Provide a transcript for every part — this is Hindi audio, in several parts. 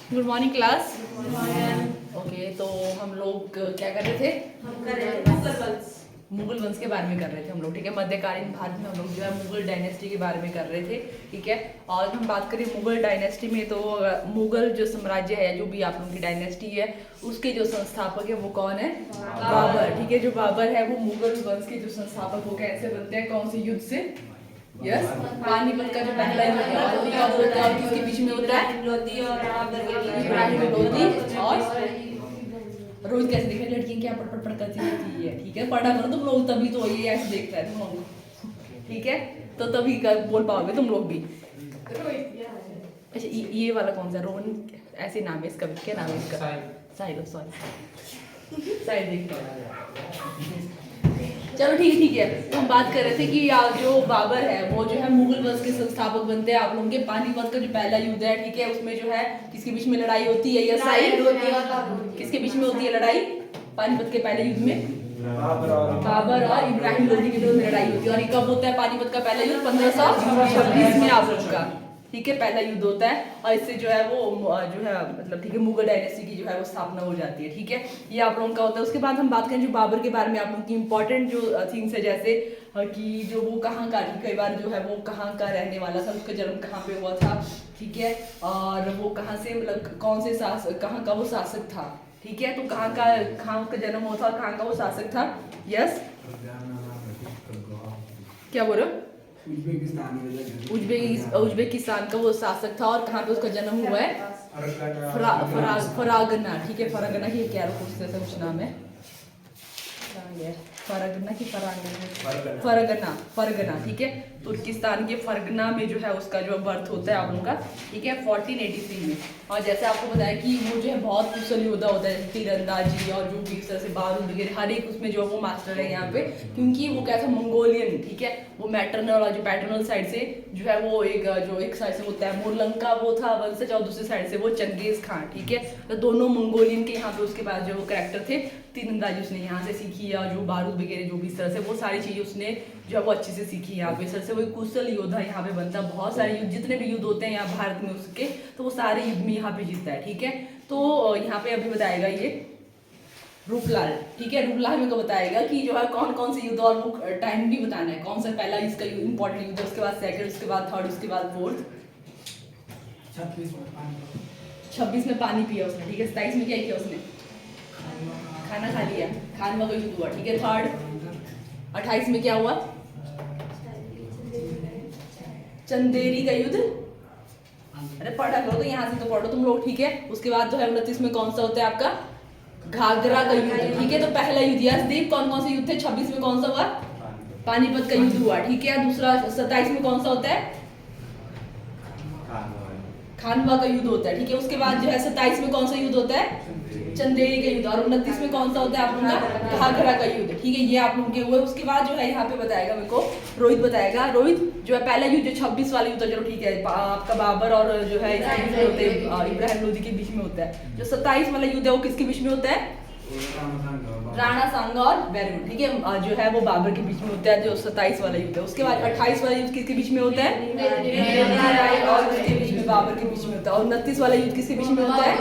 Good morning class. ओके, तो हम लोग क्या कर रहे थे? हम कर रहे थे मुगल वंश के बारे में कर रहे थे हम लोग, ठीक है। मध्यकालीन भारत में हम लोग जो है मुगल डायनेस्टी के बारे में कर रहे थे, ठीक है। आज हम बात करें मुगल डायनेस्टी में, तो मुगल जो साम्राज्य है, जो भी आप लोगों की डायनेस्टी है, उसके जो संस्थापक है वो कौन है? बाबर, ठीक है। जो बाबर है वो मुगल वंश के जो संस्थापक, वो कैसे बनते हैं? कौन से युद्ध से? यस, पानीपत का जो पहला युद्ध है वो कब होता है और किसके बीच में होता है? लोधी और बाबर के बीच इब्राहिम लोधी और रोज कैसे देखे लड़की क्या पट पट पट करती रहती है, ठीक है। पढ़ा करो तुम लोग, तभी तो ये ऐसे देखता है तुम लोग, ठीक है। तो तभी बोल पाओगे तुम लोग भी। अच्छा, ये वाला कौन सा? रोहन ऐसे नाम है इसका, क्या नाम है इसका? साहिल, सॉरी साहिल, देखते चलो ठीक है। तो हम बात कर रहे थे कि जो बाबर है वो जो है मुगल वंश के संस्थापक बनते हैं। आप लोगों के पानीपत का जो पहला युद्ध है, ठीक है, उसमें जो है किसके बीच में लड़ाई होती है? या साहिल, किसके बीच में होती है लड़ाई पानीपत के पहले युद्ध में? बाबर और इब्राहिम लोधी के बीच में लड़ाई होती है। और ये कब होता है पानीपत का पहला युद्ध? 1526 में आप लोगों का, ठीक है, पहला युद्ध होता है। और इससे जो है वो जो है मतलब, ठीक है, मुगल डायनेस्टी की जो है वो स्थापना हो जाती है, ठीक है। ये आप लोगों का होता है। उसके बाद हम बात करें जो बाबर के बारे में, आप लोगों की इंपॉर्टेंट जो थिंग्स है, जैसे कि जो वो कहाँ का, कई बार जो है वो कहाँ का रहने वाला था, उसका जन्म कहाँ पे हुआ था, ठीक है। और वो कहाँ से, मतलब कौन से कहाँ का वो शासक था, ठीक है। तो कहाँ का जन्म हुआ था और कहाँ का वो शासक था? यस, क्या बोल रहे हो? उज्बेकिस्तान का वो शासक था। और कहाँ पे उसका जन्म हुआ है? फरागना, ठीक है। फरागना की क्या कुछ नाम है, फरगना की फरगना, ठीक है। तुर्किस्तान के फरगना में जो है उसका जो बर्थ होता है आप लोगों का, ठीक है, 1483 में। और जैसे आपको बताया कि वो जो है बहुत कुशल योद्धा होता है, तीरंदाजी और जो भी इस तरह से बारूद वगैरह हर एक उसमें जो है वो मास्टर है यहाँ पे, क्योंकि वो क्या था, मंगोलियन, ठीक है। वो मैटरनल और जो पैटर्नल साइड से जो है वो एक साइड से होता है मोरलंका वो था वंशज, और दूसरी साइड से वो चंगेज खान, ठीक है। तो दोनों मंगोलियन के यहाँ पे उसके बाद जो वो कैरेक्टर थे, तीरंदाजी उसने यहाँ से सीखी, या जो बारूद वगैरह जो भी इस तरह से वो सारी चीज़ें उसने जो है वो अच्छे से सीखी यहाँ पे। सर से वो कुशल योद्धा यहाँ पे बनता है। बहुत सारे युद्ध, जितने भी युद्ध होते हैं यहाँ भारत में उसके, तो वो सारे युद्ध में यहाँ पे जीतता है, ठीक है। तो यहाँ पे अभी बताएगा ये रूपलाल, ठीक है। रूपलाल मेरे को बताएगा कि जो है कौन कौन से युद्ध, और वो टाइम भी बताना है, कौन सा पहला इसका इंपॉर्टेंट युद्ध, उसके बाद सेकंड, उसके बाद थर्ड, उसके बाद फोर्थ। 26 में पानी पिया उसने, ठीक है। 27 में क्या किया उसने? खाना खा लिया, खानवा का युद्ध हुआ, ठीक है। थर्ड 28 में क्या हुआ? चंदेरी का युद्ध। अरे पढ़ा करो तो यहाँ से तो पढ़ो तुम लोग, ठीक है। उसके बाद जो है 29 में कौन सा होता है आपका? घाघरा का युद्ध, ठीक है। तो पहला युद्ध यशदीप, कौन कौन से युद्ध थे? 26 में कौन सा हुआ? पानीपत का युद्ध हुआ, ठीक है। दूसरा 27 में कौन सा होता है? खानवा का युद्ध होता है, ठीक है। उसके बाद जो है 27 में कौन सा युद्ध होता है? चंदेरी का युद्ध। और 29 में कौन सा होता है आप लोगों का? घाघरा का युद्ध, ठीक है। ये आप लोगों के हुए। उसके बाद जो है यहाँ पे बताएगा मेरे को रोहित बताएगा। रोहित जो है पहला युद्ध, जो 26 वाला युद्ध, चलो ठीक है, आपका बाबर और जो है इब्राहिम लोधी के बीच में होता है। जो 27 वाला युद्ध है वो किसके बीच में होता है? राणा सांगा और बैरून, ठीक है, जो है वो बाबर के बीच में होता है, जो 27 वाला युद्ध है। उसके बाद 28 वाला युद्ध किसके बीच में होता है? और उसके बीच में बाबर के बीच में होता है। और 29 वाला युद्ध किसके बीच में होता है?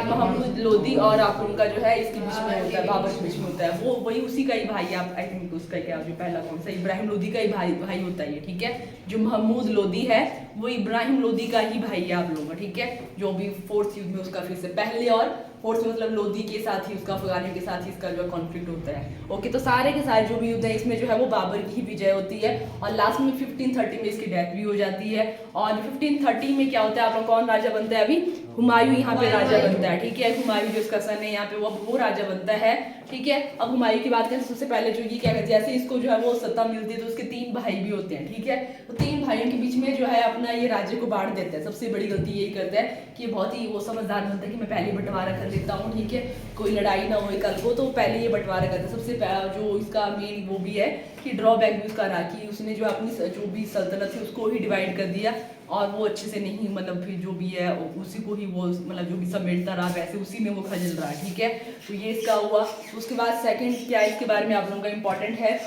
महमूद लोधी और आप उनका जो है इसके बीच में होता है, बाबर के बीच में होता है। वो वही उसी का ही भाई, आप आई थिंक उसका क्या जो पहला कौन सा, इब्राहिम लोधी का ही भाई होता है ये, ठीक है। जो महमूद लोधी है वो इब्राहिम लोधी का ही भाई है आप लोगों का, ठीक है। जो भी फोर्थ युद्ध में उसका फिर से पहले और फोर्थ में मतलब लोधी के साथ ही, उसका अफगानी के साथ ही इसका जो कॉन्फ्लिक्ट होता है। ओके, तो सारे के सारे जो भी युद्ध है इसमें जो है वो बाबर की ही विजय होती है। और लास्ट में 1530 में इसकी डेथ भी हो जाती है। और 1530 में क्या होता है, आप लोग कौन राजा बनता है? अभी हुमायूं यहाँ पे राजा बनता है, ठीक है। हुमायूं जो इसका सन है यहाँ पे वो राजा बनता है, ठीक है। अब हुमायूं की बात करें तो सबसे पहले जो ये क्या कहते हैं, जैसे इसको जो है वो सत्ता मिलती है तो उसके 3 भाई भी होते हैं, ठीक है। तो 3 भाइयों के बीच में जो है अपना ये राज्य को बांट देता है। सबसे बड़ी गलती यही करता है कि ये बहुत ही वो समझदार बनता है कि मैं पहले बंटवारा कर लेता हूँ, ठीक है, कोई लड़ाई ना हो कल को, तो पहले ये बंटवारा करता है। सबसे जो इसका मेन वो भी है कि ड्रॉबैक भी उसका रहा कि उसने जो अपनी जो भी सल्तनत थी उसको ही डिवाइड कर दिया, और वो अच्छे से नहीं, मतलब फिर जो भी है उसी को ही वो मतलब जो भी समेटता रहा, वैसे उसी में वो खजल रहा, ठीक है। तो ये इसका हुआ। उसके बाद सेकंड क्या है इसके बारे में आप लोगों का इम्पोर्टेंट है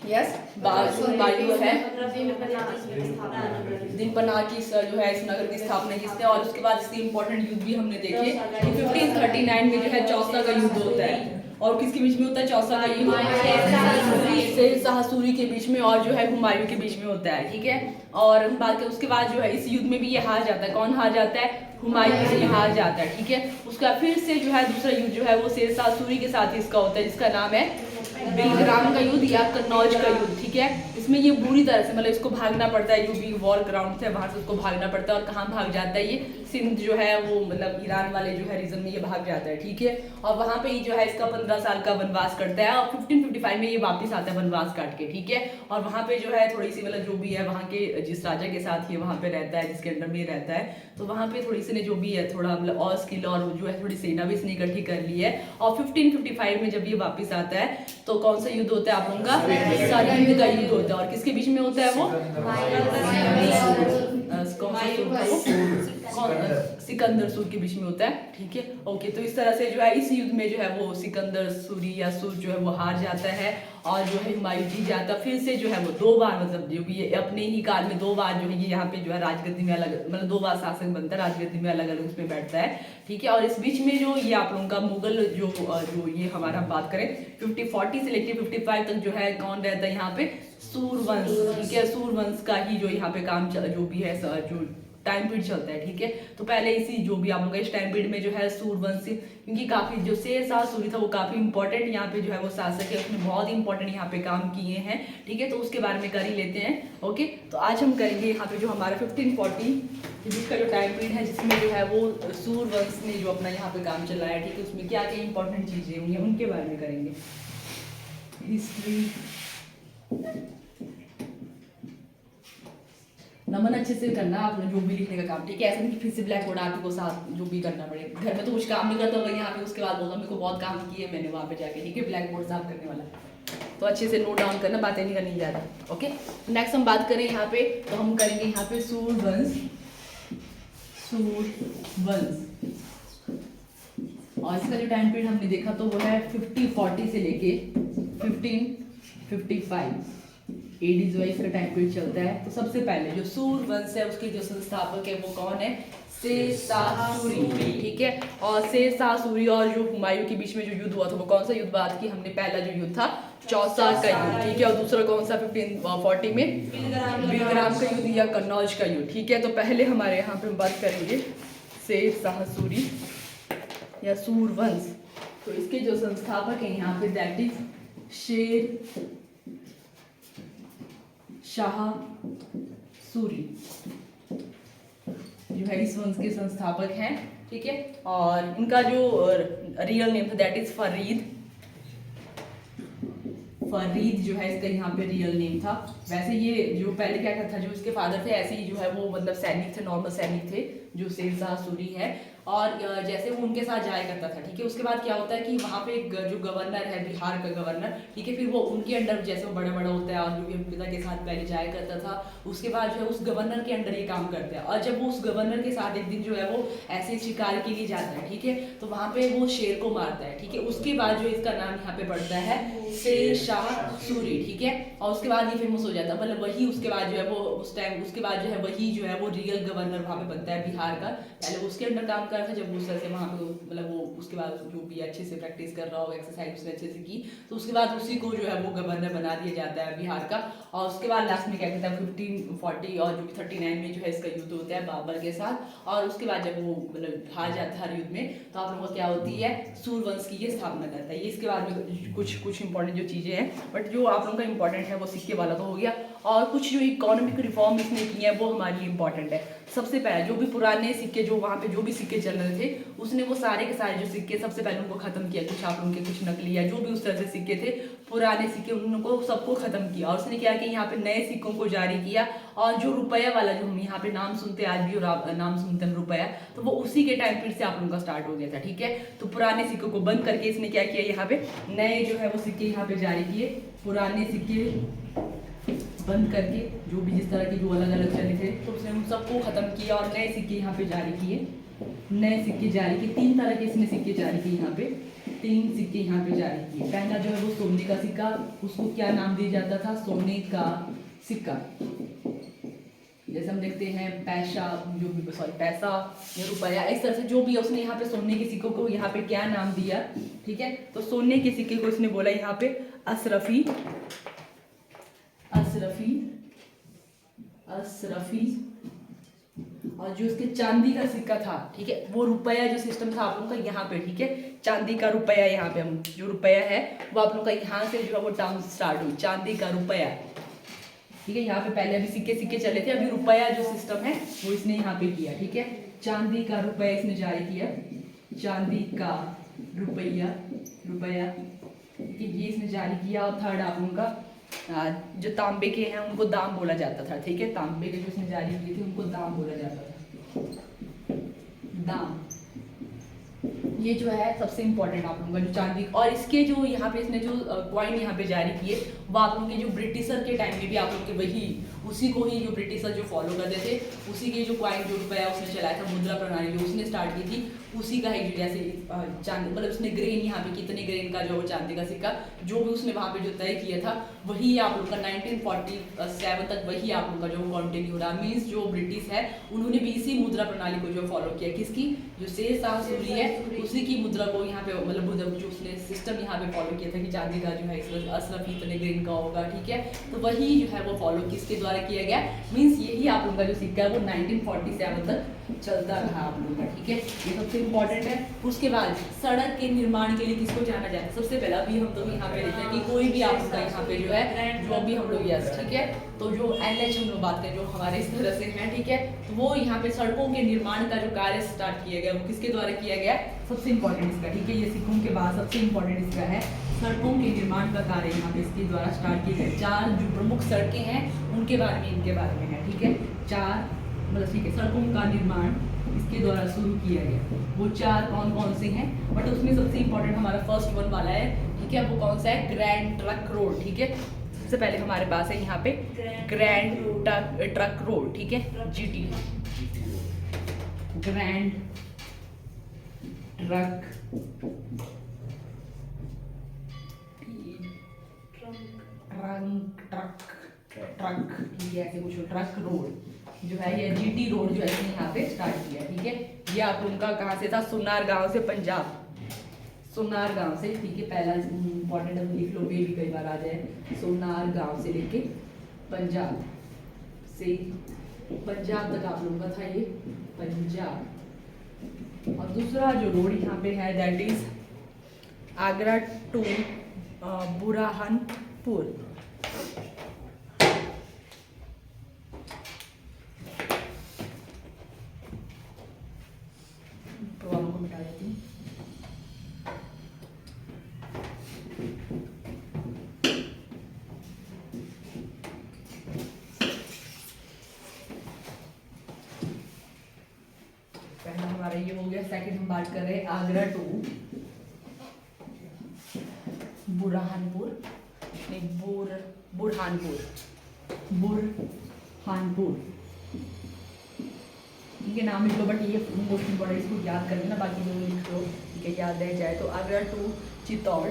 यस, जो हुमायूं है दिन पनाह की जो है इस नगर की स्थापना किसने, और उसके बाद इसके इंपॉर्टेंट युद्ध भी हमने देखे कि 1539 में जो है चौसा का युद्ध होता है, और किसके बीच में होता है चौसा का युद्ध, शेरशाह सूरी के बीच में और जो है हुमायूं के बीच में होता है, ठीक है। और बात करें उसके बाद जो है इस युद्ध में भी ये हार जाता है, कौन हार जाता है, हुमायूं से हार जाता है, ठीक है। उसका फिर से जो है दूसरा युद्ध जो है वो शेरशाह सूरी के साथ इसका होता है, जिसका नाम है बिलग्राम का युद्ध या कन्नौज का युद्ध, ठीक है। इसमें ये बुरी तरह से मतलब इसको भागना पड़ता है, यूबी वॉर ग्राउंड थे वहां से उसको भागना पड़ता है, और कहाँ भाग जाता है ये सिंध जो है वो मतलब ईरान वाले जो है रीजन में ये भाग जाता है, ठीक है। और वहां पे ही जो है इसका 15 साल का वनवास करता है, और 1555 में ये वापस आता है वनवास काट के, ठीक है। और वहां पे जो है थोड़ी सी मतलब जो भी है वहां के जिस राजा के साथ ये वहां पे रहता है, जिसके अंडर में रहता है, तो वहां पे थोड़ी सी ने जो भी है थोड़ा मतलब और स्किल और जो है थोड़ी सेना भी इसने इकट्ठी कर ली है। और 1555 में जब ये वापस आता है तो कौन सा युद्ध होता है आप लोगों का, सरहिंद का युद्ध होता है, और किसके बीच में होता है वो, सिकंदर सूर के बीच में होता है, ठीक है। ओके, तो इस तरह से जो है इस युद्ध में जो है वो सिकंदर सूरी या सूर जो है वो हार जाता है, और जो है हुमायूं जीत जाता है। फिर से जो है वो 2 बार मतलब जो भी ये अपने ही काल में 2 बार जो है ये यहाँ पे जो है राजगद्दी में अलग मतलब 2 बार शासक बनता है, राजगद्दी में अलग अलग उसमें बैठता है, ठीक है। और इस बीच में जो ये आप लोगों का मुगल जो ये हमारा बात करें 40 से लेकर 55 तक जो है कौन रहता है यहाँ पे, सूरवंश, ठीक है। सूरवंश का ही जो यहाँ पे काम जो भी है जो टाइम पीरियड चलता है, ठीक है। तो पहले इसी जो भी आप लोग इस टाइम पीरियड में जो है सूरवंश, क्योंकि काफी जो शेरशाह सूरी था वो काफी इंपॉर्टेंट यहाँ पे जो है वो शासक है, उसने बहुत इंपॉर्टेंट यहाँ पे काम किए हैं, ठीक है। तो उसके बारे में कर ही लेते हैं, ओके। तो आज हम करेंगे यहाँ पे जो हमारा 1540 जिसका जो टाइम पीरियड है, जिसमें जो है वो सूरवंश ने जो अपना यहाँ पे काम चलाया, ठीक है। उसमें क्या क्या इंपॉर्टेंट चीजें होंगी उनके बारे में करेंगे, हिस्ट्री। नमन अच्छे से करना आपने जो भी लिखने का काम, ठीक है। ऐसा नहीं कि फिर से ब्लैक बोर्ड आपको साथ जो भी करना पड़े, घर में तो कुछ काम नहीं करता होगा, यहाँ पे उसके बाद बोलता मेरे को बहुत काम किए मैंने वहाँ पे जाके, ठीक है। ब्लैक बोर्ड साफ करने वाला, तो अच्छे से नोट डाउन करना, बातें नहीं करनी ज़्यादा, ओके। नेक्स्ट हम बात करें यहाँ पे, तो हम करेंगे यहाँ पे सूरवंश, और इसका जो टाइम पीरियड हमने देखा तो वो है 1540 से लेके 1555 एडी जो है इसका टाइम पीरियड चलता है। तो सबसे पहले जो सूरवंश है उसके जो संस्थापक है वो कौन है, शेरशाह सूरी, ठीक है। और शेरशाह सूरी और जो हुमायूं के बीच में जो युद्ध हुआ था वो कौन सा युद्ध, बात की हमने पहला जो युद्ध था चौसा का युद्ध, ठीक है। और दूसरा कौन सा 1540 में बिलग्राम का युद्ध या कन्नौज का युद्ध, ठीक है। तो पहले हमारे यहाँ पे हम बात करेंगे शेरशाह सूरी या सूरवंश। तो इसके जो संस्थापक हैं यहाँ पे दैट इज शेर शाह सूरी जो है इस वंश के संस्थापक हैं, ठीक है। और इनका जो रियल नेम था दैट इज फरीद जो है इसका यहाँ पे रियल नेम था। वैसे ये जो पहले क्या था जो इसके फादर थे ऐसे ही जो है वो मतलब सैनिक थे, नॉर्मल सैनिक थे जो शेरशाह सूरी है, और जैसे वो उनके साथ जाया करता था, ठीक है। उसके बाद क्या होता है कि वहाँ पे एक जो गवर्नर है बिहार का गवर्नर, ठीक है, फिर वो उनके अंडर जैसे वो बड़ा बड़ा होता है और जो भी पिता के साथ पहले जाया करता था, उसके बाद जो है उस गवर्नर के अंडर ये काम करता है। और जब वो उस गवर्नर के साथ एक दिन जो है वो ऐसे शिकार के लिए जाता है, ठीक है, तो वहाँ पे वो शेर को मारता है, ठीक है। उसके बाद जो इसका नाम यहाँ पे पड़ता है शेरशाह सूरी, ठीक है। और उसके बाद ये फेमस हो जाता है, मतलब वही उसके बाद जो है वो उस टाइम उसके बाद जो है वही जो है वो रियल गवर्नर वहाँ पे बनता है बिहार का। पहले उसके अंडर काम कर था, जब उस तरह से वहाँ पे मतलब वो उसके बाद जो भी अच्छे से प्रैक्टिस कर रहा हो, एक्सरसाइज उसने अच्छे से की, तो उसके बाद उसी को जो है वो गवर्नर बना दिया जाता है बिहार का। और उसके बाद लास्ट में क्या कहता है 1540 और जो 39 में जो है इसका युद्ध होता है बाबर के साथ। और उसके बाद जब वो मतलब हार जाता है हर युद्ध में, तो आप लोगों को क्या होती है सूरवंश की ये स्थापना करता है। ये इसके बाद में कुछ इंपॉर्टेंट जो चीज़ें हैं, बट जो आप लोगों का इंपॉर्टेंट है वो सिक्के वाला तो हो गया। और कुछ जो इकोनॉमिक रिफॉर्म इसने किए हैं वो हमारे लिए इंपॉर्टेंट है। सबसे पहले जो भी पुराने सिक्के जो वहाँ पे जो भी सिक्के चल रहे थे उसने वो सारे के सारे जो सिक्के सबसे पहले उनको खत्म किया। कुछ आप लोगों के कुछ नकली या जो भी उस तरह से सिक्के थे पुराने सिक्के उनको सबको खत्म किया। और उसने क्या कि यहाँ पे नए सिक्कों को जारी किया। और जो रुपया वाला जो हम यहाँ पे नाम सुनते आज भी और नाम सुनते हैं रुपया, तो वो उसी के टाइम पीरियड से आप लोगों का स्टार्ट हो गया था, ठीक है। तो पुराने सिक्कों को बंद करके इसने क्या किया, यहाँ पे नए जो है वो सिक्के यहाँ पे जारी किए। पुराने सिक्के बंद करके जो भी जिस तरह के जो अलग अलग चले थे तो उसने उन सबको खत्म किया और नए सिक्के यहाँ पे जारी किए। नए सिक्के जारी किए, 3 तरह के इसने सिक्के जारी किए यहाँ पे, 3 सिक्के यहाँ पे जारी किए। पहला जो है वो सोने का सिक्का, उसको क्या नाम दिया जाता था, सोने का सिक्का। जैसे हम देखते हैं पैसा, जो भी सॉरी पैसा या रुपया, इस तरह से जो भी है उसने यहाँ पे सोने के सिक्कों को यहाँ पे क्या नाम दिया, ठीक है। तो सोने के सिक्के को इसने बोला यहाँ पे अशरफी, अशरफी, अशरफी। और जो उसके चांदी का सिक्का था, ठीक है, वो रुपया जो सिस्टम था आप लोगों का यहाँ पे, ठीक है, चांदी का रुपया, यहाँ पे हम जो रुपया है वो आप लोगों का यहाँ से जो है वो टर्म स्टार्ट हुई, चांदी का रुपया, ठीक है। यहाँ पे पहले अभी सिक्के सिक्के चले थे, अभी रुपया जो सिस्टम है वो इसने यहाँ पे किया, ठीक है। चांदी का रुपया इसने जारी किया, चांदी का रुपया, रुपया, ठीक है, ये इसने जारी किया। और थर्ड आप लोगों का जो तांबे के हैं उनको दाम बोला जाता था, ठीक है, तांबे के जो इसने जारी किए थे उनको दाम बोला जाता था, दाम। ये जो है सबसे इंपॉर्टेंट आप लोगों का जो चांदी, और इसके जो यहाँ पे इसने जो कॉइन यहाँ पे जारी किए वो आप लोगों के जो ब्रिटिशर के टाइम में भी आप लोगों के वही उसी को ही जो ब्रिटिशर जो फॉलो करते थे, उसी के जो कॉइन जो रुपया उसने चलाया था, मुद्रा प्रणाली जो उसने स्टार्ट की थी, उसी का ही जैसे चांदी, मतलब उसने ग्रेन यहाँ पे कितने ग्रेन का जो चांदी का सिक्का जो भी उसने वहाँ पे जो तय किया था वही आप लोग का 1947 तक वही आप लोग का जो कंटिन्यू रहा। मीन्स जो ब्रिटिश है उन्होंने भी इसी मुद्रा प्रणाली को जो फॉलो किया, किसकी, जो शेर शाह सूरी है उसी की मुद्रा को यहाँ पे, मतलब जो उसने सिस्टम यहाँ पे फॉलो किया था कि चांदी का जो है अशरफी इतने ग्रेन का होगा, ठीक है। तो वही जो है वो फॉलो किसके द्वारा किया गया, मीन्स यही आप लोगों का जो सिक्का है वो 1947 तक चलता रहा आप लोगों का, ठीक है। ये सबसे इम्पोर्टेंट है। उसके बाद सड़क के निर्माण के लिए किसको जाना जाता है, सबसे पहला अभी हम तो यहाँ पे देखते हैं कि कोई भी आप लोग यहाँ पे जो है जो भी हम लोग, यस, ठीक है, तो जो NH हम लोग बात करें जो हमारे इस तरह से हैं, ठीक है, तो वो यहाँ पे सड़कों के निर्माण का जो कार्य स्टार्ट किया गया वो किसके द्वारा किया गया, सबसे इंपॉर्टेंट इसका, ठीक है, ये सिक्कों के बाद सबसे इंपॉर्टेंट इसका है सड़कों के निर्माण का कार्य यहाँ पे इसके द्वारा स्टार्ट किया गया। 4 जो प्रमुख सड़कें हैं उनके बारे में, इनके बारे में है, ठीक है, 4 मतलब ठीक है सड़कों का निर्माण इसके द्वारा शुरू किया गया। वो 4 कौन कौन से हैं, बट उसमें सबसे इंपॉर्टेंट हमारा फर्स्ट वन वाला है, ठीक है, वो कौन सा है, ग्रैंड ट्रक रोड, ठीक है। सबसे पहले हमारे पास है यहाँ पे ग्रैंड ट्रक रोड, ठीक है, GT, ग्रैंड ट्रक ट्रक, ठीक है, ऐसे कुछ ट्रक रोड जो है ये GT रोड जो है इसने यहाँ पे स्टार्ट किया, ठीक है। ये आप लोगों का कहाँ से था, सोनार गांव से, पंजाब, सोनार गांव से, ठीक है, पहला इंपॉर्टेंट हम लिख लो, भी कई बार आ जाए, सोनार गांव से लेके पंजाब से, पंजाब तक आप लोगों का था ये पंजाब। और दूसरा जो रोड यहाँ पे है that is Agra to Burhanpur, problem को मिटा देती हूँ। पहला हमारा ये हो गया। सेकंड हम बात कर रहे हैं आगरा टू बुरहानपुर, बुरहानपुर, इनके नाम लिख लो, बट ये मोस्ट इम्पोर्टेंट, इसको याद कर लेना, बाकी जो लिख लो, ठीक है, याद रह जाए। तो आगरा टू चित्तौड़,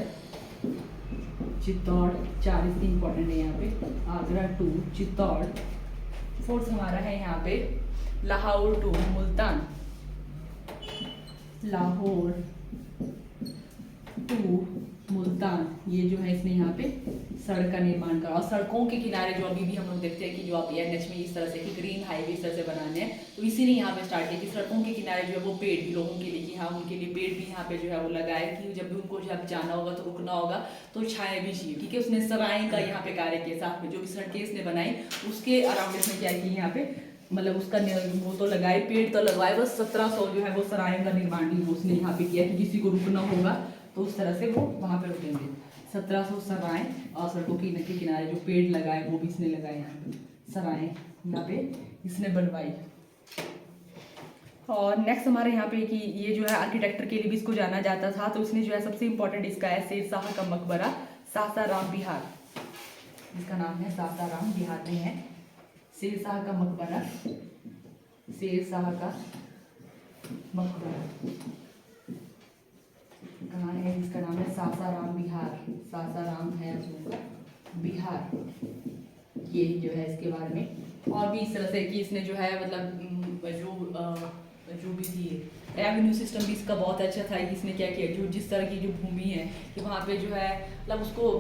4 इसकी इंपॉर्टेंट है यहाँ पे, आगरा टू चित्तौड़। फोर्थ हमारा है यहाँ पे लाहौर टू मुल्तान, लाहौर टू मुल्तान, ये जो है इसने यहाँ पे सड़क का निर्माण करा। और सड़कों के किनारे जो अभी भी हम लोग देखते हैं कि जो आप NH में इस तरह से कि ग्रीन हाईवे इस तरह से बनाने हैं, तो इसी ने यहाँ पे स्टार्ट किया कि सड़कों के किनारे जो है वो पेड़ भी लोगों के लिए, कि हाँ उनके लिए पेड़ भी यहाँ पे जो है वो लगाए कि जब भी उनको जब जाना होगा तो रुकना होगा तो छाया भी चाहिए, ठीक है। उसने सराय का यहाँ पे कार्य किया, साथ में जो भी सड़कें इसने बनाई उसके अराउंड इसने क्या किया यहाँ पे, मतलब उसका वो तो लगाए, पेड़ तो लगवाए, बस 1700 जो है वो सरायों का निर्माण भी उसने यहाँ पे किया कि किसी को रुकना होगा तो उस तरह से वो वहाँ पे रुकेंगे। 1700 सराय, और सड़कों के किनारे जो पेड़ लगाए वो भी इसने लगाए, यहाँ पे सराय यहाँ पे इसने बनवाई। और नेक्स्ट हमारे यहाँ पे कि ये जो है आर्किटेक्चर के लिए भी इसको जाना जाता था, तो इसने जो है सबसे इम्पोर्टेंट इसका है शेर शाह का मकबरा, सासाराम बिहार, इसका नाम है सासाराम, बिहार में है शेर शाह का मकबरा, शेर शाह का मकबरा कहाँ है, इसका नाम है सासाराम बिहार, सासाराम है उसका बिहार। ये जो है इसके बारे में और भी इस तरह से कि इसने जो है मतलब जो भी थी रेवेन्यू सिस्टम भी इसका बहुत अच्छा था कि इसने क्या किया, जो जिस तरह की जो भूमि है कि वहाँ पे जो है मतलब उसको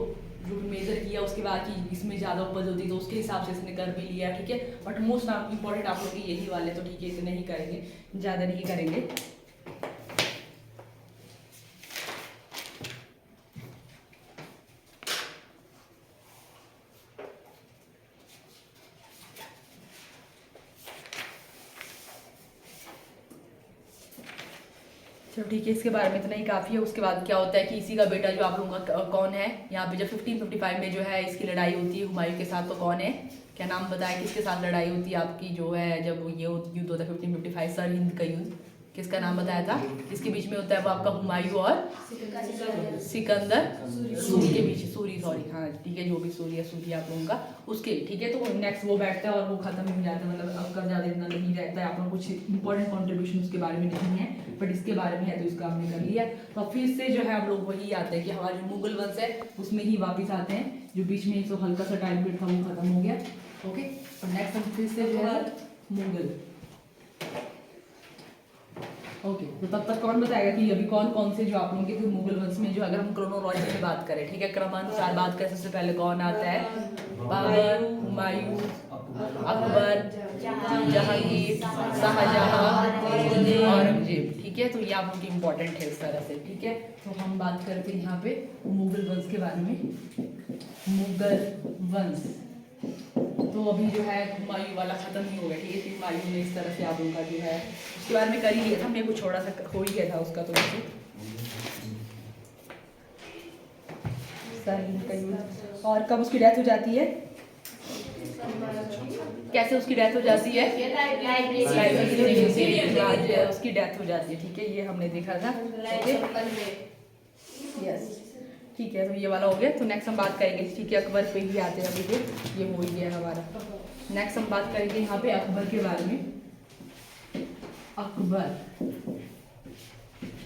जो भी मेजर किया उसके बाद कि इसमें ज़्यादा उपज होती तो उसके हिसाब से इसने कर भी लिया, ठीक है। बट मोस्ट इंपॉर्टेंट आप लोग के यही वाले, तो ठीक है इतने ही करेंगे, ज़्यादा नहीं करेंगे। चलो ठीक है, इसके बारे में इतना ही काफ़ी है। उसके बाद क्या होता है कि इसी का बेटा जो आप लोगों का कौन है, यहाँ पे जब 1555 में जो है इसकी लड़ाई होती है हुमायूं के साथ, तो कौन है, क्या नाम बताया, किसके साथ लड़ाई होती है आपकी जो है जब ये युद्ध होता है 1555 सर हिंद का युद्ध, किसका नाम बताया था, किसके बीच में होता है वो आपका हुमायूं और सिकंदर सूरी के बीच, सूरी सॉरी हाँ ठीक है, जो भी सूरी है सूरी आप लोगों का उसके, ठीक है। तो नेक्स्ट वो बैठता है और वो खत्म हो जाता है, मतलब अब का ज़्यादा इतना नहीं रहता है। आप लोग कुछ इंपॉर्टेंट कॉन्ट्रीब्यूशन उसके बारे में नहीं है, बट इसके बारे में है तो इसका हमने कर लिया। तो फिर से जो है हम लोग वही आते हैं कि हमारा जो मुगल वंश है उसमें ही वापस आते हैं, जो बीच में एक हल्का सा टाइम पीरियड था वो खत्म हो गया, ओके। और नेक्स्ट हम फिर से जो है मुगल, ओके। तो तब तक कौन बताएगा कि अभी कौन कौन से जो आप लोगों के फिर मुगल वंश में जो अगर हम क्रोनोलॉजी में बात करें, ठीक है, क्रमानुसार बात करें, सबसे पहले कौन आता है, बाबर, हुमायूं, अकबर, जहांगीर, शाहजहां, औरंगजेब, ठीक है। तो ये आप लोग की इम्पोर्टेंट है इस तरह से, ठीक है। तो हम बात करते हैं यहाँ पे मुगल वंश के बारे में। मुगल वंश तो अभी जो है हुमायूं वाला खत्म ही हो गया, ठीक है। हुमायूं ने इस तरह से आप लोगों का जो है उसके बारे में कर ही लिया था, हमने कुछ छोड़ा सा हो ही गया था उसका, तो और कब उसकी डेथ हो जाती है, कैसे उसकी डेथ हो जाती है, उसकी डेथ हो जाती है, ठीक है, ये हमने देखा था, यस ठीक है। तो ये वाला हो गया। तो नेक्स्ट हम बात करेंगे, ठीक है, अकबर पे ही आते हैं अभी, तो ये हो ही गया हमारा। नेक्स्ट हम बात करेंगे यहाँ पे अकबर के बारे में। अकबर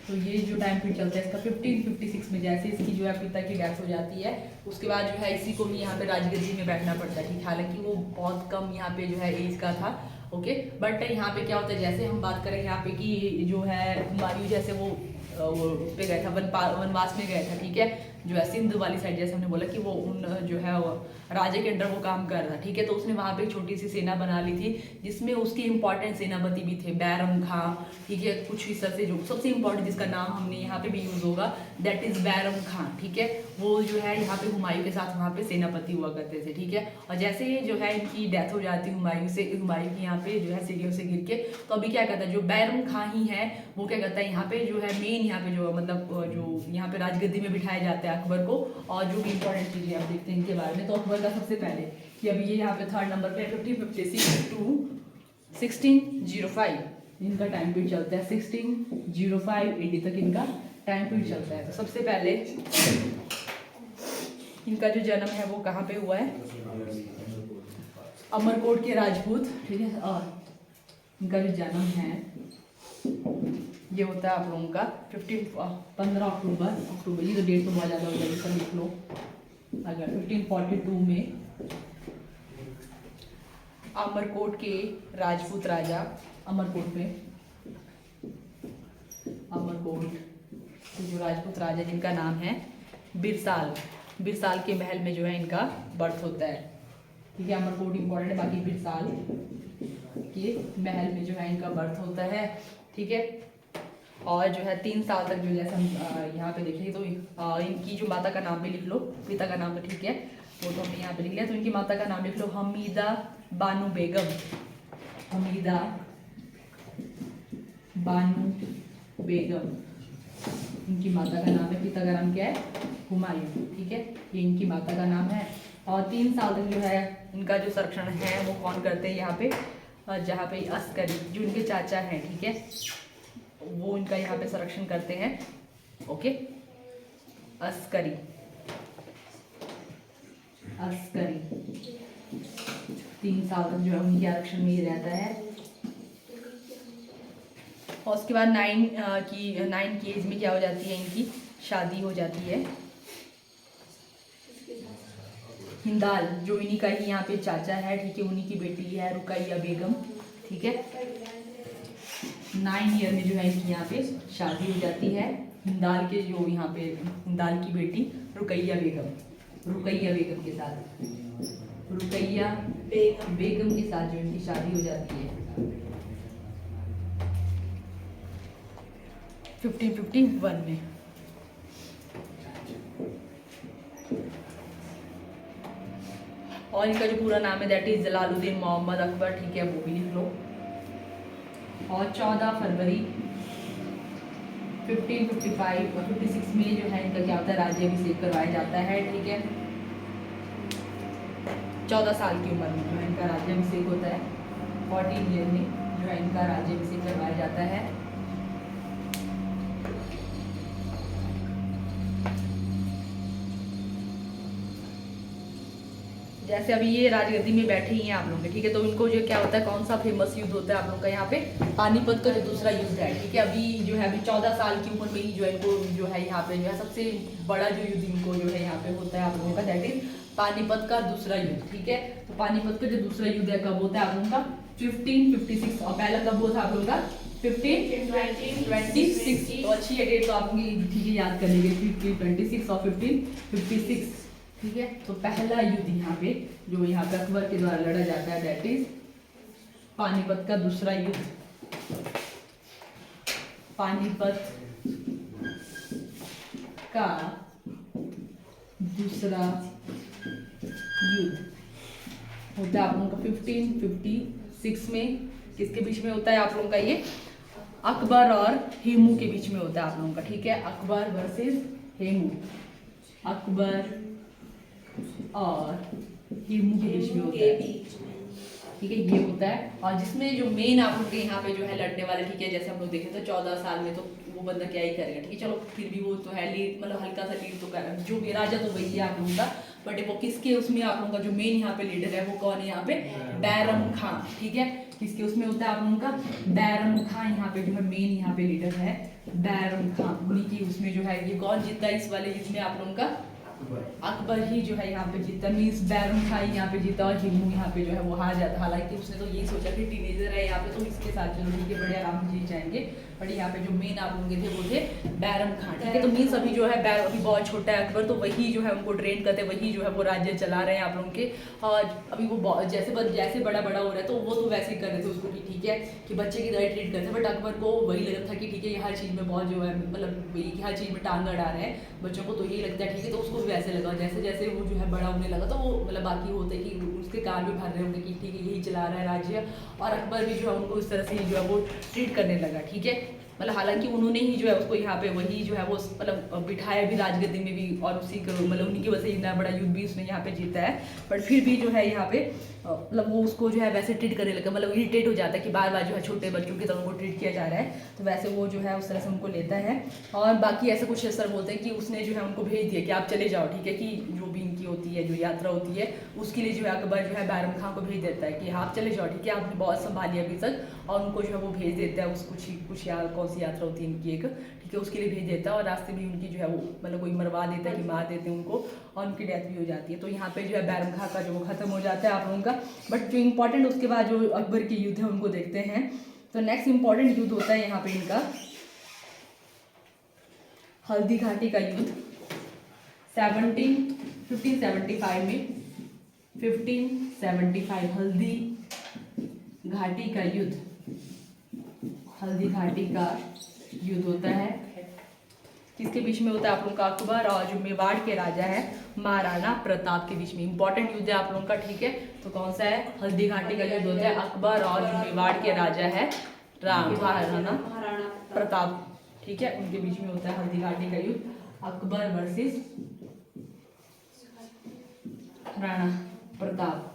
तो ये जो टाइम पीरियड चलता है इसका 1556 में, जैसे इसकी जो है पिता की डेथ हो जाती है उसके बाद जो है इसी को भी यहाँ पे राजगद्दी में बैठना पड़ता है, ठीक। हालांकि वो बहुत कम यहाँ पे जो है एज का था, ओके। बट यहाँ पे क्या होता है, जैसे हम बात करें यहाँ पे कि जो है हुमायूं जैसे वो उस पे गया था वनवास में गया था, ठीक है, जो है सिंध वाली साइड, जैसे हमने बोला कि वो उन जो है वो राजा के अंडर वो काम कर रहा था, ठीक है। तो उसने वहाँ पे एक छोटी सी सेना बना ली थी जिसमें उसके इंपॉर्टेंट सेनापति भी थे, बैरम खां, ठीक है। कुछ इस तरह से जो सबसे इंपॉर्टेंट जिसका नाम हमने यहाँ पे भी यूज होगा दैट इज बैरम खां, ठीक है। वो जो है यहाँ पे हुमायूं के साथ वहाँ पे सेनापति हुआ करते थे, ठीक है। और जैसे ही जो है इनकी डेथ हो जाती है हुमायूं की यहाँ पे जो है सीढ़ियों से गिर के, तो अभी क्या कहता है जो बैरम खां ही है वो क्या कहता है यहाँ पे जो है मेन यहाँ पे जो मतलब जो यहाँ पे राजगद्दी में बिठाया जाता है अकबर को। और जो भी इंपॉर्टेंट चीजें आप देखते हैं इनके बारे में, तो अकबर का सबसे पहले कि अभी ये यहाँ पे थर्ड नंबर पे 1556 टू 1605 इनका टाइम पीरियड चलता है, 1605 एडी तक इनका टाइम पीरियड चलता है। तो सबसे पहले इनका जो जन्म है वो कहाँ पे हुआ है, अमरकोट के राजपूत, ठीक है। और इनका जो जन्म है ये होता है आप लोगों का 15 अक्टूबर, ये तो डेट तो बहुत ज़्यादा हो जाएगी, सर लिख लो। अगर 1542 में अमरकोट के राजपूत राजा, अमरकोट जो राजपूत राजा जिनका नाम है बिरसाल के महल में जो है इनका बर्थ होता है, ठीक है। अमरकोट इंपॉर्टेंट है, बाकी बिरसाल के महल में जो है इनका बर्थ होता है, ठीक है। और जो है 3 साल तक जो जैसे हम यहाँ पे देखेंगे तो इनकी जो माता का नाम भी लिख लो, पिता का नाम तो ठीक है वो तो हमने यहाँ पे लिख लिया। तो इनकी माता का नाम लिख लो हमीदा बानो बेगम, हमीदा बानो बेगम इनकी माता का नाम है। पिता का नाम क्या है, हुमायूं, ठीक है, ये इनकी माता का नाम है। और 3 साल तक जो है इनका जो संरक्षण है वो कौन करते हैं यहाँ पे, जहाँ पे अस्करी जो इनके चाचा हैं, ठीक है, वो इनका यहाँ पे संरक्षण करते हैं, ओके। अस्करी 3 साल तक जो है उनके आरक्षण में ही रहता है। और उसके बाद 9 की एज में क्या हो जाती है, इनकी शादी हो जाती है। हिंदाल जो इन्हीं का ही यहाँ पे चाचा है, ठीक है, उन्हीं की बेटी है रुकैया बेगम, ठीक है। 9 ईयर में जो है इनकी यहाँ पे शादी हो जाती है हिंदाल के, जो यहाँ पे हिंदाल की बेटी रुकैया बेगम के साथ, रुकैया बेगम के साथ जो इनकी शादी हो जाती है 1551 में। और इनका जो पूरा नाम है दैट इज जलालुद्दीन मोहम्मद अकबर, ठीक है, वो भी लिख लो। और 14 फरवरी 1555 और 56 में जो है इनका क्या होता है, राज्याभिषेक करवाया जाता है, ठीक है। 14 साल की उम्र में जो है इनका राज्याभिषेक होता है। 14 ईयर में जो है इनका राज्याभिषेक करवाया जाता है। जैसे अभी ये राजगद्दी में बैठे ही हैं आप लोग, ठीक है, तो इनको जो क्या होता है, कौन सा फेमस युद्ध होता है आप लोग का यहाँ पे, पानीपत का जो दूसरा युद्ध है, ठीक है। अभी जो है अभी 14 साल की उम्र में ही जो है इनको जो है यहाँ पे जो है सबसे बड़ा जो युद्ध इनको जो है यहाँ पे होता है आप लोगों का, दैट इज पानीपत का दूसरा युद्ध, ठीक है। तो पानीपत का जो दूसरा युद्ध है कब होता है आप लोगों का, 1556, और पहला कब हुआ था आप लोगों का, 1526। तो अच्छी है डेट, तो आप ठीक है याद कर लीजिए, 1526 और 1556, ठीक है। तो पहला युद्ध यहाँ पे जो यहाँ पे अकबर के द्वारा लड़ा जाता है दैट इज पानीपत का दूसरा युद्ध, पानीपत का दूसरा युद्ध होता है आप लोगों का 1556 में। किसके बीच में होता है आप लोगों का, ये अकबर और हेमू के बीच में होता है आप लोगों का, ठीक है। अकबर वर्सेस हेमू, अकबर और हेमू के बीच में होता है, ठीक है, ये होता है। और जिसमें जो मेन आप लोग के यहाँ पे जो है लड़ने वाले, ठीक है, जैसे हम लोग देखे तो 14 साल में तो वो बंदा क्या ही करेगा, ठीक है। चलो फिर भी वो तो है लीड, मतलब हल्का सा लीड तो कर, जो भी राजा तो वही है आप लोगों का, बट वो किसके उसमें आप लोगों का जो मेन यहाँ पे लीडर है वो कौन है यहाँ पे, बैरम खां, ठीक है। किसके उसमें होता है आप लोगों का, बैरम खां यहाँ पे जो है मेन यहाँ पे लीडर है बैरम खां, उन्हीं की उसमें जो है। ये कौन जीतता है इस वाले जिसमें आप लोगों का, अकबर ही जो है यहाँ पे जीता, मीन्स बैरम खां यहाँ पे जीता और हिमू यहाँ पे जो है वो हार जाता। हालांकि उसने तो यही सोचा कि टीनेजर है यहाँ पे तो इसके साथ चलो ठीक है बड़े आराम से जीत जाएंगे, बट यहाँ पे जो मेन आप लोग थे वो थे बैरम खां, ठीक है। तो मीन्स अभी जो है अभी बहुत छोटा है अकबर, तो वही जो है उनको ट्रेन करते, वही जो है वो राज्य चला रहे हैं आप लोगों के। और अभी वो जैसे बड़ा बड़ा हो रहा है तो वो तो वैसे ही कर रहे थे उसको कि ठीक है कि बच्चे की तरह ट्रीट करते, बट अकबर को वही लग रहा था कि ठीक है हर चीज़ में बहुत जो है मतलब वही हर चीज़ में टांग अड़ा रहे हैं बच्चों को, तो यही लगता है ठीक है। तो उसको भी वैसे लगा, जैसे जैसे वो जो है बड़ा होने लगा तो वो मतलब बाकी होते कि उसके कान भी भर रहे होंगे कि ठीक है यही चला रहा है राज्य, और अकबर भी जो है उनको इस तरह से ही जो है वो ट्रीट करने लगा, ठीक है। मतलब हालांकि उन्होंने ही जो है उसको यहाँ पे वही जो है वो मतलब बिठाया भी राजगद्दी में भी, और उसी को मतलब उन्हीं की वजह से इतना बड़ा युद्ध भी उसने यहाँ पे जीता है, बट फिर भी जो है यहाँ पे मतलब वो उसको जो है वैसे ट्रीट करने लगा, मतलब इरिटेट हो जाता है कि बार बार जो है छोटे बच्चों की तरह उनको ट्रीट किया जा रहा है, तो वैसे वो जो है उस तरह से उनको लेता है। और बाकी ऐसे कुछ सर बोलते हैं कि उसने जो है उनको भेज दिया कि आप चले जाओ, ठीक है, कि जो भी इनकी होती है जो यात्रा होती है उसके लिए जो है अकबर जो है बैरम खां को भेज देता है कि आप चले जाओ, ठीक है, आपने बहुत संभाली अभी तक, और उनको जो है वो भेज देता है उस कुछ कौन सी यात्रा होती है इनकी एक, ठीक है, उसके लिए भेज देता है। और रास्ते में उनकी जो है वो मतलब कोई मरवा देता है कि मार देते हैं उनको, और उनकी डेथ भी हो जाती है। तो यहाँ पे जो है बैरम खां का जो खत्म हो जाता है आप लोगों का। बट जो इंपॉर्टेंट उसके बाद जो अकबर के युद्ध है उनको देखते हैं। तो नेक्स्ट इंपॉर्टेंट युद्ध होता है यहाँ पे इनका हल्दी घाटी का युद्ध 1575 में, 1575 हल्दी घाटी का युद्ध, हल्दी घाटी का युद्ध होता है। किसके बीच में होता है आप लोगों का, अकबर और जो मेवाड़ के राजा है महाराणा प्रताप के बीच में। इंपॉर्टेंट युद्ध है आप लोगों का, ठीक है। तो कौन सा है, हल्दी घाटी का युद्ध होता है अकबर और जो मेवाड़ के राजा है महाराणा प्रताप, ठीक है, उनके बीच में होता है हल्दी घाटी का युद्ध, अकबर वर्सेस राणा प्रताप,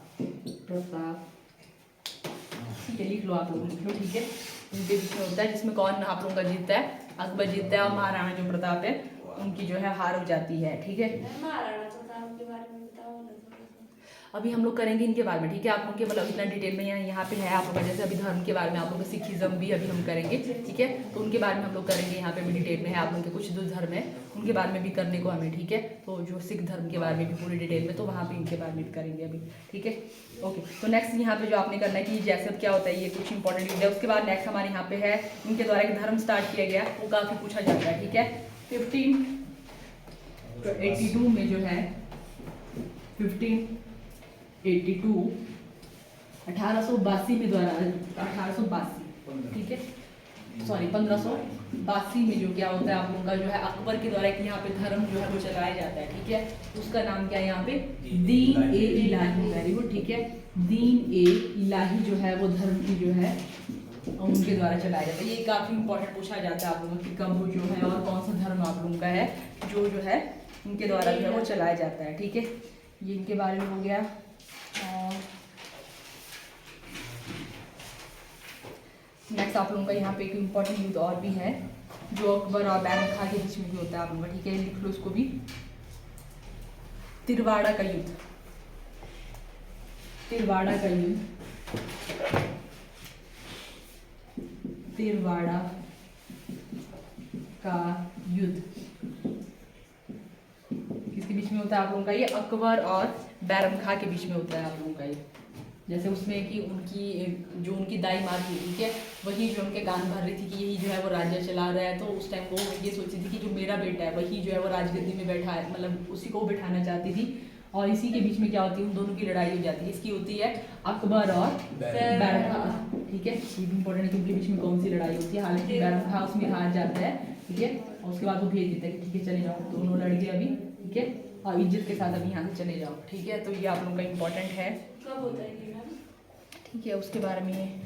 ठीक है, लिख लो आप लोग, लिख लो, ठीक है। उनके बीच में होता है जिसमें कौन आप लोगों का जीतता है, अकबर जीतता है, और महाराणा जो प्रताप है उनकी जो है हार हो जाती है, ठीक है। अभी हम लोग करेंगे इनके बारे में, ठीक है। आप लोग के मतलब इतना डिटेल में यहाँ पे है आप लोग का, जैसे अभी धर्म के बारे में आप लोग का सिखिज्म भी अभी हम करेंगे, ठीक है। तो उनके बारे में हम लोग करेंगे, यहाँ पे भी डिटेल में है। आप लोग के कुछ जो धर्म है उनके बारे में भी करने को हमें, ठीक है। तो जो सिख धर्म के बारे में भी पूरी डिटेल में, तो वहाँ पे इनके बारे में भी करेंगे अभी, ठीक है। ओके, तो नेक्स्ट यहाँ पे जो आपने करना है कि जैसे क्या होता है, ये कुछ इंपॉर्टेंट है। उसके बाद नेक्स्ट हमारे यहाँ पे है इनके द्वारा एक धर्म स्टार्ट किया गया, वो काफ़ी पूछा जाता है, ठीक है। 1582 में जो है 1582 1882 में द्वारा 1882, ठीक है, सॉरी 1582 में जो क्या होता है आप लोगों का जो है अकबर के द्वारा एक यहाँ पे धर्म जो है वो चलाया जाता है, ठीक है। उसका नाम क्या है यहाँ पे, दीन ए इलाही, वेरी गुड, ठीक है। दीन ए इलाही जो है वो धर्म की जो है उनके द्वारा चलाया जाता है। ये काफ़ी इंपॉर्टेंट पूछा जाता है आप लोगों की, कब जो है और कौन सा धर्म आप लोगों का है जो है इनके द्वारा जो है वो चलाया जाता है, ठीक है। ये इनके बारे में हो गया। और नेक्स्ट आप लोगों का यहाँ पे एक इम्पॉर्टेंट युद्ध और भी है जो अकबर और बैरम खां के बीच में भी होता है आप लोगों का, ठीक है। लिख लो इसको भी, तिरवाड़ा का युद्ध, तिरवाड़ा का युद्ध, तिरवाड़ा का युद्ध किसके बीच में होता है आप लोगों का, ये अकबर और बैरम खां के बीच में होता है आप लोगों का ये। जैसे उसमें कि उनकी दाई माँ थी, ठीक है, वही जो उनके कान भर रही थी कि यही जो है वो राज्य चला रहा है। तो उस टाइम वो ये सोचती थी कि जो मेरा बेटा है वही जो है वो राजगद्दी में बैठा है, मतलब उसी को बैठाना चाहती थी। और इसी के बीच में क्या होती है, उन दोनों की लड़ाई हो जाती है। इसकी होती है अकबर और बैरम खां, ठीक है। ये भी इंपॉर्टेंट है कि उनके बीच में कौन सी लड़ाई होती है। हालांकि बैरम खां उसमें हार जाता है, ठीक है। और उसके बाद वो भेज देता है कि ठीक है चले जाओ, दोनों लड़ गए अभी, ठीक है, और इज्जत के साथ अभी यहाँ से चले जाओ, ठीक है। तो ये आप लोगों का इम्पोर्टेंट है, कब होता है ये मैम? ठीक है। उसके बारे में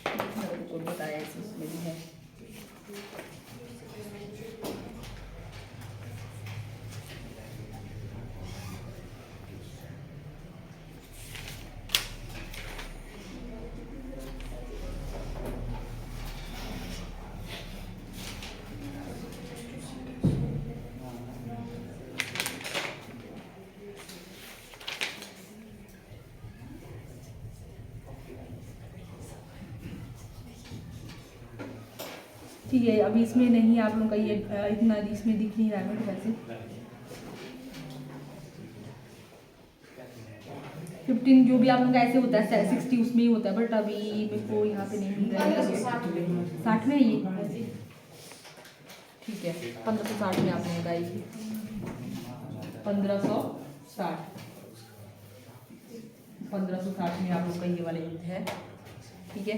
आपको बताया इसमें भी है। ठीक है, अभी इसमें नहीं आप लोगों का ये इतना इसमें दिख नहीं रहा है मेरे वैसे। 15 जो भी आप लोगों का ऐसे होता है 60 उसमें ही होता है, बट अभी मेरे को यहाँ पे नहीं मिल रहा है। 60 में ये, ठीक है, 1560 में आप लोगों का ये 1560 में आप लोग का ये वाला युद्ध है, ठीक है।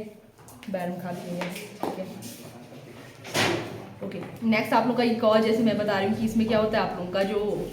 बैरम खां के है, ठीक है। ओके, नेक्स्ट आप लोग का एक और, जैसे मैं बता रही हूँ कि इसमें क्या होता है आप लोगों का जो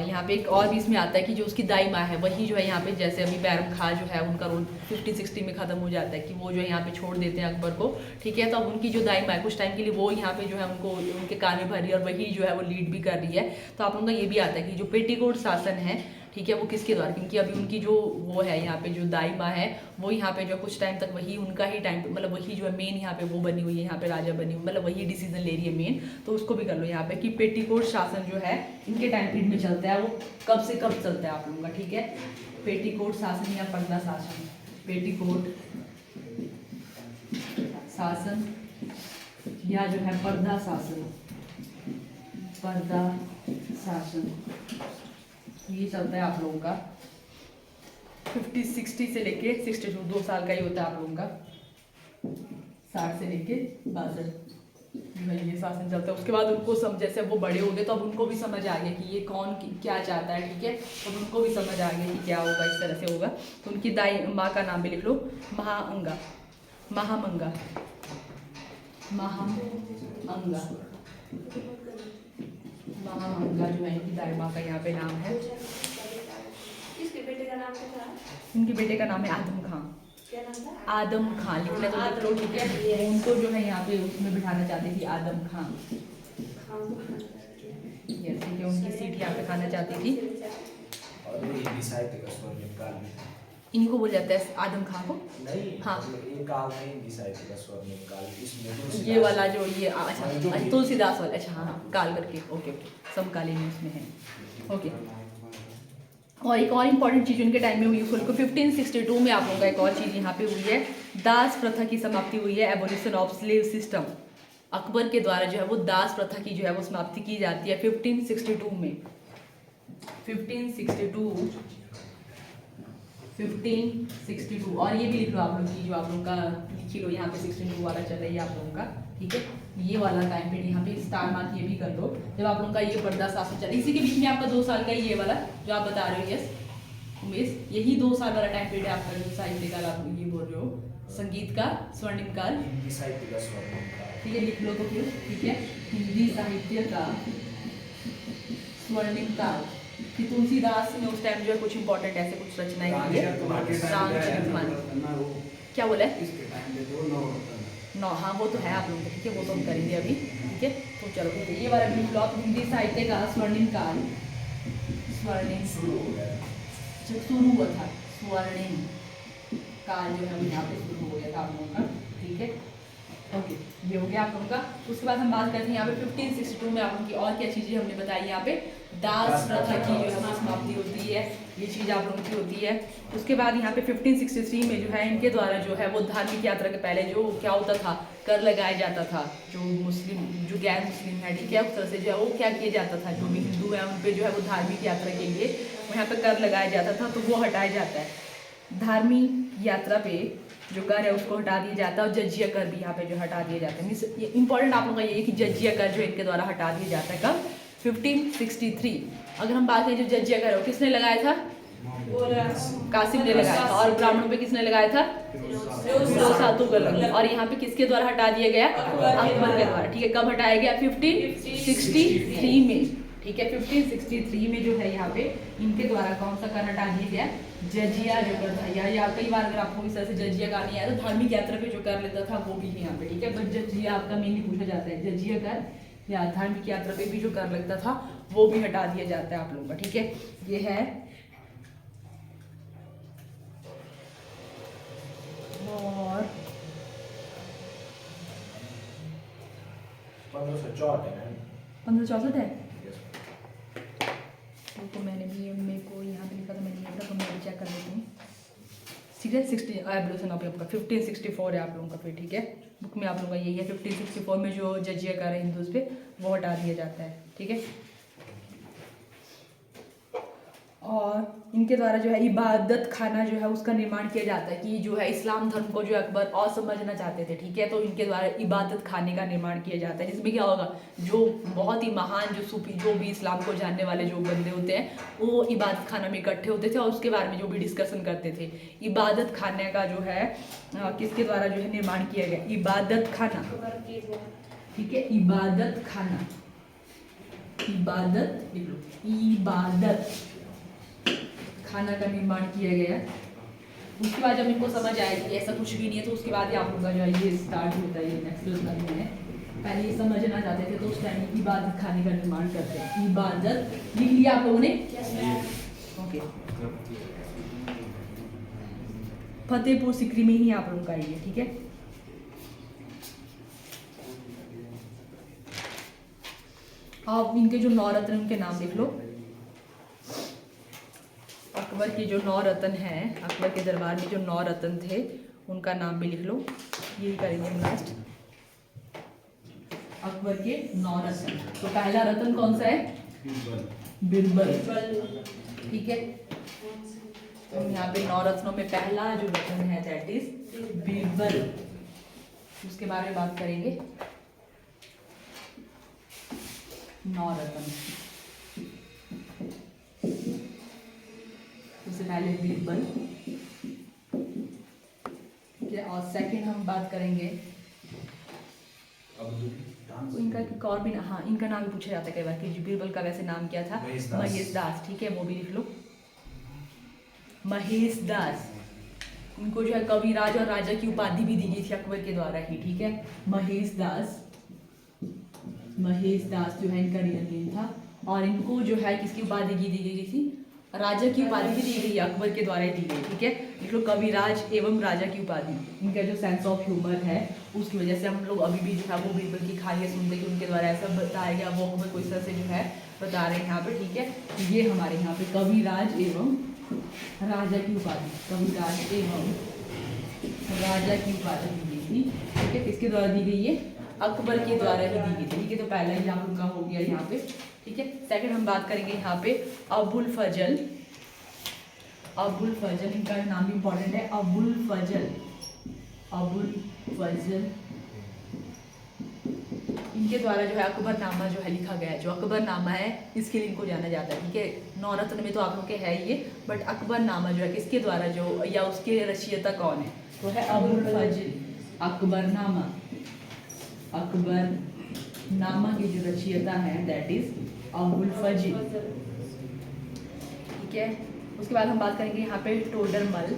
यहाँ पे एक और भी इसमें आता है कि जो उसकी दाई माँ है वही जो है यहाँ पे, जैसे अभी बैरम खां जो है उनका रोल 1560 में ख़त्म हो जाता है कि वो जो है यहाँ पे छोड़ देते हैं अकबर को, ठीक है। तो अब उनकी जो दाई माँ है कुछ टाइम के लिए वो यहाँ पे जो है उनको उनके कान में भर रही है और वही जो है वो लीड भी कर रही है। तो आप लोगों का ये भी आता है कि जो पेटीकोट शासन है, ठीक है, वो किसके द्वारा, क्योंकि अभी उनकी जो वो है यहाँ पे जो दाई माँ है वो यहाँ पे जो कुछ टाइम तक वही उनका ही टाइम, मतलब वही जो है मेन यहाँ पे वो बनी हुई है, यहाँ पे राजा बनी हुई, मतलब वही डिसीजन ले रही है मेन। तो उसको भी कर लो यहाँ पे कि पेटीकोट शासन जो है इनके टाइम पीरियड में चलता है, वो कब से कब चलता है आप लोगों का, ठीक है। पेटीकोट शासन या पर्दा शासन, पेटीकोट शासन या जो है पर्दा शासन, पर्दा शासन ये चलता है आप लोगों का 50-60 से लेके 62, 2 साल का ही होता है आप लोगों का, 60 से लेके 62 ये शासन चलता है। उसके बाद उनको जैसे वो बड़े हो गए तो अब उनको भी समझ आ गया कि ये कौन क्या चाहता है, ठीक है। तो उनको भी समझ आ गया कि क्या होगा, इस तरह से होगा। तो उनकी दाई माँ का नाम भी लिख लो, महाअंगा, महामंगा, महाअंगा, महामंगा जो है इनकी दाई माँ का यहाँ पे नाम है। इसके बेटे का नाम क्या था? इनके बेटे का नाम है आदम खां, क्या नाम था? आदम खां लिखना तो लिख लो, ठीक है। उनको जो है यहाँ पे उसमें बिठाना चाहती थी आदम खां, ठीक है, उनकी सीट यहाँ पे खाना चाहती थी। इनको बोल जाता है आदम खां को, हाँ ये वाला जो ये अच्छा तुलसीदास वाला, अच्छा हाँ काल करके, ओके ओके, समकालीन उसमें है, ओके। और एक और इम्पॉर्टेंट चीज़ उनके टाइम में हुई उसको 1562 में आप लोगों का एक और चीज़ यहाँ पे हुई है, दास प्रथा की समाप्ति हुई है, abolition of slave system. Akbar के द्वारा जो है वो दास प्रथा की जो है वो समाप्ति की जाती है 1562 में। 1562 और ये भी लिख लो आप लोग की जो आप लोग का लिखी लो यहाँ पे 62 वाला चल रही है आप लोगों का, ठीक है। ये वाला टाइम पीरियड यहाँ पे स्टार मार्क ये भी कर लो जब आप लोगों का ये पर्दा शासन चल, इसी के बीच में आपका 2 साल का ये वाला जो आप बता रहे हो, यस उमेश, यही 2 साल वाला टाइम पीरियड है आपका जो साहित्य काल आप ये बोल रहे हो, संगीत का स्वर्णिम काल, ठीक है लिख लो तो फिर, ठीक है। हिंदी साहित्य का स्वर्णिम काल कि तुलसीदास ने उस टाइम जो है कुछ इंपॉर्टेंट ऐसे कुछ रचनाएं की है। क्या बोला है? नौ, हाँ वो तो है आप लोगों को, ठीक है वो तो हम करेंगे अभी, ठीक है। तो चलो ठीक है, ये वाला भी लिख लो आप, हिंदी साहित्य का स्वर्णिम काल, स्वर्णिम जब शुरू हुआ था, स्वर्णिम काल जो है वो यहाँ पे शुरू हो गया था आप लोगों का, ठीक है। ओके ये हो गया आप लोगों का। उसके बाद हम बात करते हैं यहाँ पे 1562 में आप लोगों की और क्या चीज़ें हमने बताई यहाँ पे, दास प्रथा की जो है समाप्ति होती है, ये चीज़ आप लोगों की होती है। उसके बाद यहाँ पे 1563 में जो है इनके द्वारा जो है वो धार्मिक यात्रा के पहले जो क्या होता था, कर लगाया जाता था, जो मुस्लिम जो गैर मुस्लिम है, ठीक है, उस तरह से जो है वो क्या किया जाता था, जो भी हिंदू है उन पर जो है वो धार्मिक यात्रा के लिए यहाँ पे कर लगाया जाता था, तो वो हटाया जाता है। धार्मिक यात्रा पे जो कर है उसको हटा दिया जाता है, और जजिया कर भी यहाँ पे जो हटा दिया जाता है। मीन्स ये इंपॉर्टेंट आप लोगों का ये है कि जजिया कर जो इनके द्वारा हटा दिया जाता है कब, 1563। अगर हम बात करें जो जजिया कर है किसने लगाया था, कासिम ने लगाया था, और ब्राह्मणों पे किसने लगाया था, फिरोज तुगलक। और यहाँ पे किसके द्वारा हटा दिया गया, अकबर के द्वारा, ठीक है। कब हटाया गया, 1563 में, ठीक है। 1563 में जो है यहाँ पे इनके द्वारा कौन सा कर हटा दिया गया, जजिया जो कर था, या कई बार अगर आपको इस तरह से जजिया का नहीं आया तो धार्मिक यात्रा पे जो कर लेता था वो भी है यहाँ पे, ठीक है। तो जजिया आपका मेनली पूछा जाता है, जजिया कर या धार्मिक यात्रा पे भी जो कर लगता था वो भी हटा दिया जाता है आप लोगों का, ठीक है। ये है और 1564 है, तो मैंने भी मेरे को यहाँ पे लिखा था, मैंने लिखा तो मैं भी चेक कर लेती हूँ, ठीक है। 1564 है आप लोगों का फिर, ठीक है। बुक में आप लोगों का यही है, 1564 में जो जजिया कर है हिंदूज पे वो हटा दिया जाता है, ठीक है। और इनके द्वारा जो है इबादत खाना जो है उसका निर्माण किया जाता है, कि जो है इस्लाम धर्म को जो अकबर और समझना चाहते थे, ठीक है। तो इनके द्वारा इबादत खाने का निर्माण किया जाता है, जिसमें क्या होगा, जो बहुत ही महान जो सूफी जो भी इस्लाम को जानने वाले जो बंदे होते हैं वो इबादत खाना में इकट्ठे होते थे और उसके बारे में जो भी डिस्कशन करते थे। इबादत खाने का जो है किसके द्वारा जो है निर्माण किया गया, इबादत खाना, ठीक है। इबादत खाना, इबादत लिख लो, इबादत खाना का निर्माण किया गया। उसके बाद जब इनको समझ आए कि ऐसा कुछ भी नहीं है तो उसके बाद ही आप लोगों का जो है ये स्टार्ट होता है, ये नेक्स्ट करने है। पहले ये समझना चाहते थे तो उस टाइम इबादत खाने का निर्माण करते हैं। इबादत लिख लिया आप लोगों ने, ओके। फतेहपुर सिकरी में ही आप लोगों का ये, ठीक है। आप इनके जो 9 रत्न उनके नाम लिख लो। अकबर के जो 9 रत्न हैं, अकबर के दरबार में जो 9 रत्न थे उनका नाम भी लिख लो, ये करेंगे हम लास्ट। अकबर के 9 रत्न, तो पहला रत्न कौन सा है, बिरबल, ठीक है। तो यहाँ पे 9 रत्नों में पहला जो रत्न है दैट इज बिरबल, उसके बारे में बात करेंगे। 9 रत्न, सबसे पहले बीरबल, ठीक है। और सेकंड हम बात करेंगे इनका एक और भी, हाँ इनका नाम भी पूछा जाता है कई बार कि बीरबल का वैसे नाम क्या था, महेश दास, ठीक है, वो भी लिख लो, महेश दास। इनको जो है कविराज और राजा की उपाधि भी दी गई थी अकबर के द्वारा ही, ठीक है। महेश दास, महेश दास जो है इनका रियल नेम था, और इनको जो है किसकी उपाधि दी गई थी, राजा की उपाधि भी दी गई, अकबर के द्वारा ही दी गई, ठीक है। देख लो, कविराज एवं राजा की उपाधि, इनका जो सेंस ऑफ ह्यूमर है उसकी वजह से हम लोग अभी भी जो है वो बीरबल की कहानियाँ सुनते कि उनके द्वारा ऐसा बताया गया, वो हमें कोई तरह से जो है बता रहे हैं यहाँ पे, ठीक है। ये हमारे यहाँ पे कविराज एवं राजा की उपाधि, कविराज एवं राजा की उपाधि दी गई थी, ठीक है। किसके द्वारा दी गई है? अकबर के द्वारा ही दी गई थी, ठीक है। तो पहला एग्जाम उनका हो गया यहाँ पे, ठीक है। सेकंड हम बात करेंगे यहाँ पे अबुल फजल, अबुल फजल, इनका नाम भी इंपॉर्टेंट है, अबुल फजल, अबुल फजल। इनके द्वारा जो है अकबरनामा जो है लिखा गया है, जो अकबरनामा है इसके लिए इनको जाना जाता है, ठीक है। नवरत्न में तो आप लोग के है ये, बट अकबरनामा जो है किसके द्वारा जो, या उसके रचयिता कौन है, तो है अबुल फजल। अकबरनामा, अकबरनामा की जो रचयिता है दैट इज अबुल फजल, ठीक है। उसके बाद हम बात करेंगे यहाँ पे टोडरमल,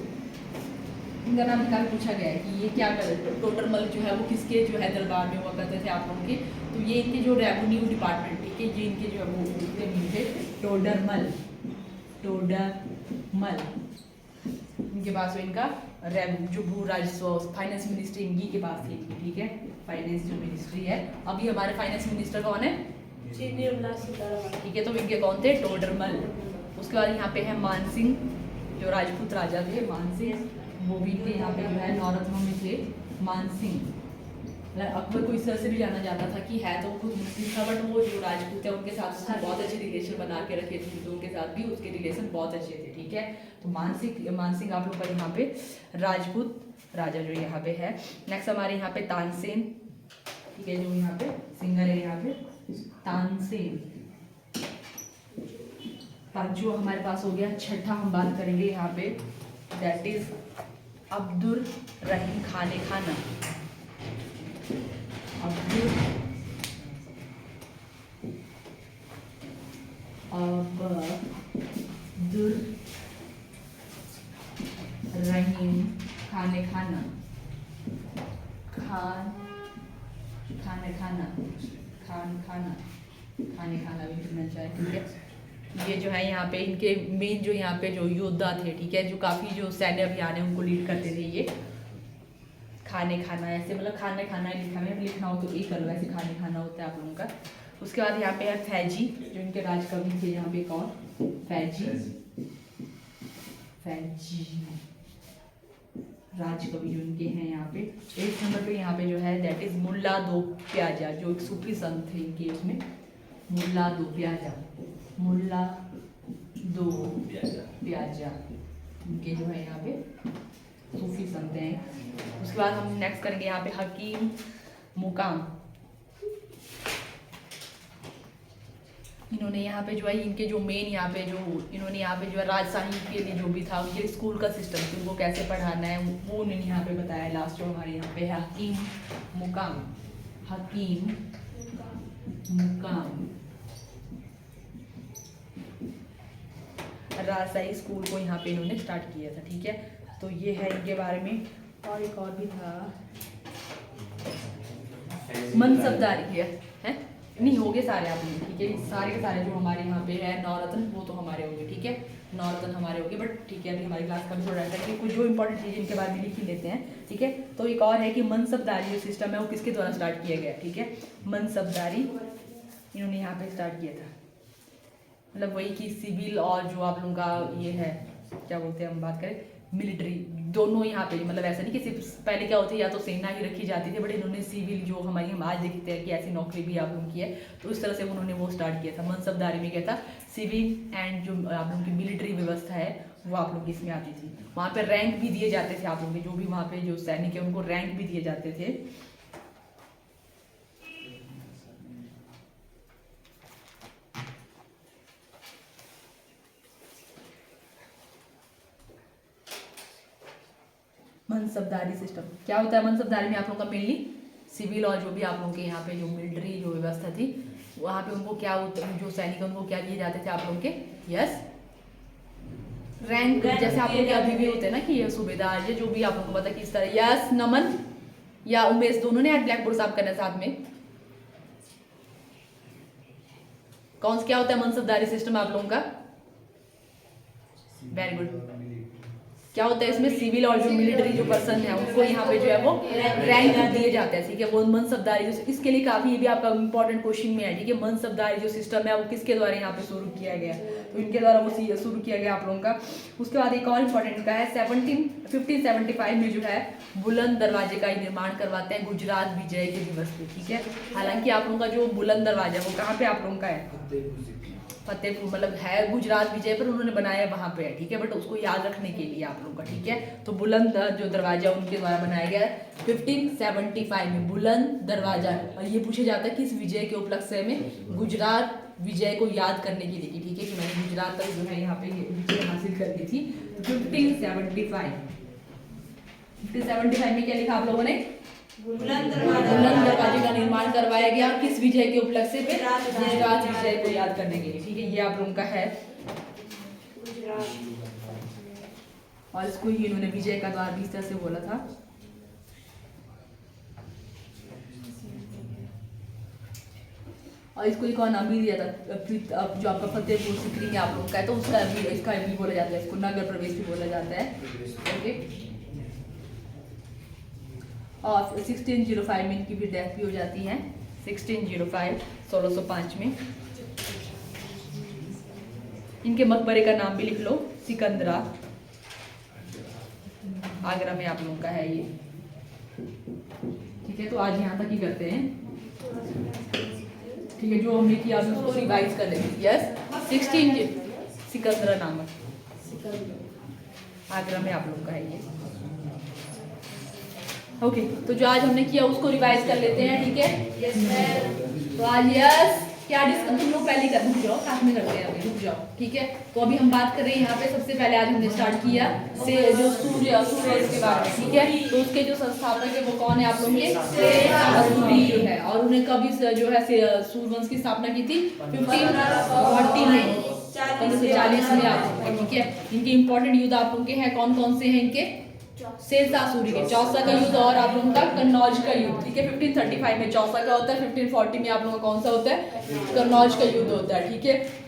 इनका नाम निकाल पूछा गया है कि ये क्या कर, टोडरमल जो है वो किसके जो है दरबार में हुआ करते थे आप लोगों के, तो ये इनके जो रेवेन्यू डिपार्टमेंट, ठीक है, ये इनके जो है वो उनके भी थे टोडरमल, टोडरमल। इनके पास इनका जो भू राजस्व फाइनेंस मिनिस्ट्री इनकी के पास थी, ठीक है, फाइनेंस जो मिनिस्ट्री है। अभी हमारे फाइनेंस मिनिस्टर कौन है? निर्मला सीतारमण, ठीक है। तो इनके कौन थे? टोडरमल। उसके बाद यहाँ पे है मानसिंह, जो राजपूत राजा थे, मानसिंह, वो भी थे यहाँ पे जो है नवरत्नों में थे, मानसिंह। अकबर को इस तरह से भी जाना जाता था कि है तो खुद मुस्लिम था, बट वो जो राजपूत है उनके साथ उसने बहुत अच्छे रिलेशन बना के रखे थे, हिंदुओं के साथ भी उसके रिलेशन बहुत अच्छे थे, ठीक है। तो मानसिंह आप लोग का यहाँ पे राजपूत राजा जो यहाँ पे है। नेक्स्ट हमारे यहाँ पे तानसेन, ठीक है, जो यहाँ पे सिंगर है यहाँ पे तानसेन। जो हमारे पास हो गया छठा, हम बात करेंगे यहाँ पे दैट इज अब्दुल रहीम खाने खाना, अब्दुल रहीम खाने खाना, खाने खाना भी लिखना चाहिए, ठीक है। ये जो है यहाँ पे इनके मेन जो यहाँ पे जो योद्धा थे, ठीक है, जो काफ़ी जो सैन्य अभियान है उनको लीड करते थे ये। खाने खाना ऐसे मतलब खाना खाना लिखना हो तो ये कर लो, ऐसे खाने खाना होता है आप लोगों का। उसके बाद यहाँ पे है फैजी, जो इनके राजकवि थे यहाँ पे, कौन? फैजी, फैजी राजकवि जो इनके हैं यहाँ पे। 8 नंबर पे यहाँ पे जो है दैट इज मुल्ला दो प्याजा, जो एक सूफी संत थे इनके उसमें, मुल्ला दो प्याजा, मुल्ला दो प्याजा इनके जो है यहाँ पे सूफी संत हैं। उसके बाद हम नेक्स्ट करेंगे यहाँ पे हकीम मुकाम। इन्होंने यहाँ पे जो है इनके जो मेन यहाँ पे जो इन्होंने यहाँ पे जो है राजशाही के लिए जो भी था उनके स्कूल का सिस्टम थी, उनको कैसे पढ़ाना है वो उन्होंने यहाँ पे बताया। लास्ट जो हमारे यहाँ पे है हकीम मुकाम, हकीम मुकाम राजशाही स्कूल को यहाँ पे इन्होंने स्टार्ट किया था, ठीक है। तो ये है इनके बारे में। और एक और भी था मनसबदारी है नहीं, हो गए सारे आप लोग, ठीक है। सारे के सारे जो हमारे यहाँ पे है नवरत्न वो तो हमारे होंगे, ठीक है, नवरत्न हमारे होंगे, बट ठीक है अभी हमारी क्लास का भी थोड़ा रहता है कि कुछ जो इंपॉर्टेंट चीज़ इनके बारे में लिख ही लेते हैं, ठीक है। तो एक और है कि मनसबदारी जो सिस्टम है वो किसके द्वारा स्टार्ट किया गया, ठीक है। मनसबदारी इन्होंने यहाँ पे स्टार्ट किया था, मतलब वही कि सिविल और जो आप लोगों का ये है क्या बोलते हैं, हम बात करें मिलिट्री, दोनों यहाँ पे, मतलब ऐसा नहीं कि सिर्फ पहले क्या होती है या तो सेना ही रखी जाती थी, बट इन्होंने सिविल जो हमारी हम आज देखते हैं कि ऐसी नौकरी भी आप लोगों की है, तो इस तरह से उन्होंने वो स्टार्ट किया था। मनसबदारी में क्या था, सिविल एंड जो आप लोगों की मिलिट्री व्यवस्था है वो आप लोग इसमें आती थी। वहाँ पे रैंक भी दिए जाते थे आप लोगों के, जो भी वहाँ पे जो सैनिक है उनको रैंक भी दिए जाते थे। मनसबदारी सिस्टम क्या होता है? मनसबदारी में आप लोगों का मेनली सिविल और जो भी आप लोगों के यहाँ पे जो मिलिट्री जो व्यवस्था थी वहाँ पे उनको क्या जो सैनिक है उनको क्या दिए जाते थे आप लोगों के, यस रैंक, जैसे आप लोग के अभी भी होते हैं ना कि ये सूबेदार ये जो भी आप लोगों को पता है किस तरह, यस नमन या उमेश दोनों ने आज ब्लैक बोर्ड साफ करना साथ में। कौन सा क्या होता है मनसबदारी सिस्टम आप लोगों का? Very good. क्या होता है इसमें, सिविल और जो मिलिट्री जो पर्सन है उनको यहाँ पे जो है वो रैंक दिए जाते हैं, ठीक है। वो मनसबदारी जो, इसके लिए काफी ये भी आपका इंपॉर्टेंट क्वेश्चन में है, ठीक है। मनसबदारी जो सिस्टम है वो किसके द्वारा यहाँ पे शुरू किया गया, तो इनके द्वारा वो शुरू किया गया आप लोगों का। उसके बाद एक और इम्पोर्टेंट का है 1575 में जो है बुलंद दरवाजे का निर्माण करवाते हैं गुजरात विजय के दिवस पे, ठीक है। हालांकि आप लोगों का जो बुलंद दरवाजा वो कहाँ पे आप लोगों का है, फतेहपुर, मतलब है गुजरात विजय पर उन्होंने बनाया वहां पे है, ठीक है। बट उसको याद रखने के लिए आप लोगों का, ठीक है। तो बुलंद जो दरवाजा उनके द्वारा बनाया गया 1575 में बुलंद दरवाजा। और ये पूछा जाता है किस विजय के उपलक्ष्य में, गुजरात विजय को याद करने के लिए, ठीक है, कि मैंने गुजरात तक जो है यहाँ पे विजय हासिल कर ली थी। 1575 में क्या लिखा आप लोगों ने, बुलंद दरवाजे का निर्माण करवाया गया किस विजय के उपलक्ष्य पे, गुजरात विजय को याद करने के लिए, ठीक है। ये आप लोगों का है। और इसको ही इन्होंने विजय का द्वार भी इस तरह से बोला था। और इसको एक और नाम भी दिया था, जो आपका फतेहपुर सिकरी में आप लोगों का है, तो उसका भी, इसका भी बोला जाता है, इसको नगर प्रवेश भी बोला जाता है, ओके। और 1605 में इनकी भी डेथ भी हो जाती है, 1605 में। इनके मकबरे का नाम भी लिख लो, सिकंदरा, आगरा में आप लोगों का है ये, ठीक है। तो आज यहाँ तक ही करते हैं, ठीक है। जो हमने किया उसको रिवाइज कर लेंगे। यस, 16 सिकंदरा नामक, आगरा में आप लोगों का है ये, ओके। तो जो आज हमने किया उसको रिवाइज कर लेते हैं, ठीक है। तो आज यस क्या डिस्कस, तुम लोग पहले रुक जाओ, साथ में करते हैं, अभी रुक जाओ, ठीक है। तो अभी हम बात कर रहे हैं यहाँ पे, सबसे पहले आज हमने स्टार्ट किया से जो सूर्य के बारे में, ठीक है। तो उसके जो संस्थापक है वो कौन है आप लोगों के, सूर्य जो है। और उन्हें कभी जो है सूर्यवंश की स्थापना की थी 1540 में, 1540 में आप, ठीक है। इनके इंपॉर्टेंट युद्ध आप लोगों के हैं, कौन कौन से हैं इनके, शेरशाह सूरी के चौसा का युद्ध और आप लोगों का कन्नौज का युद्ध, ठीक है। 1535 में चौसा का होता है, 1540 में आप लोगों का कौन सा होता है, कन्नौज का युद्ध होता है, ठीक है।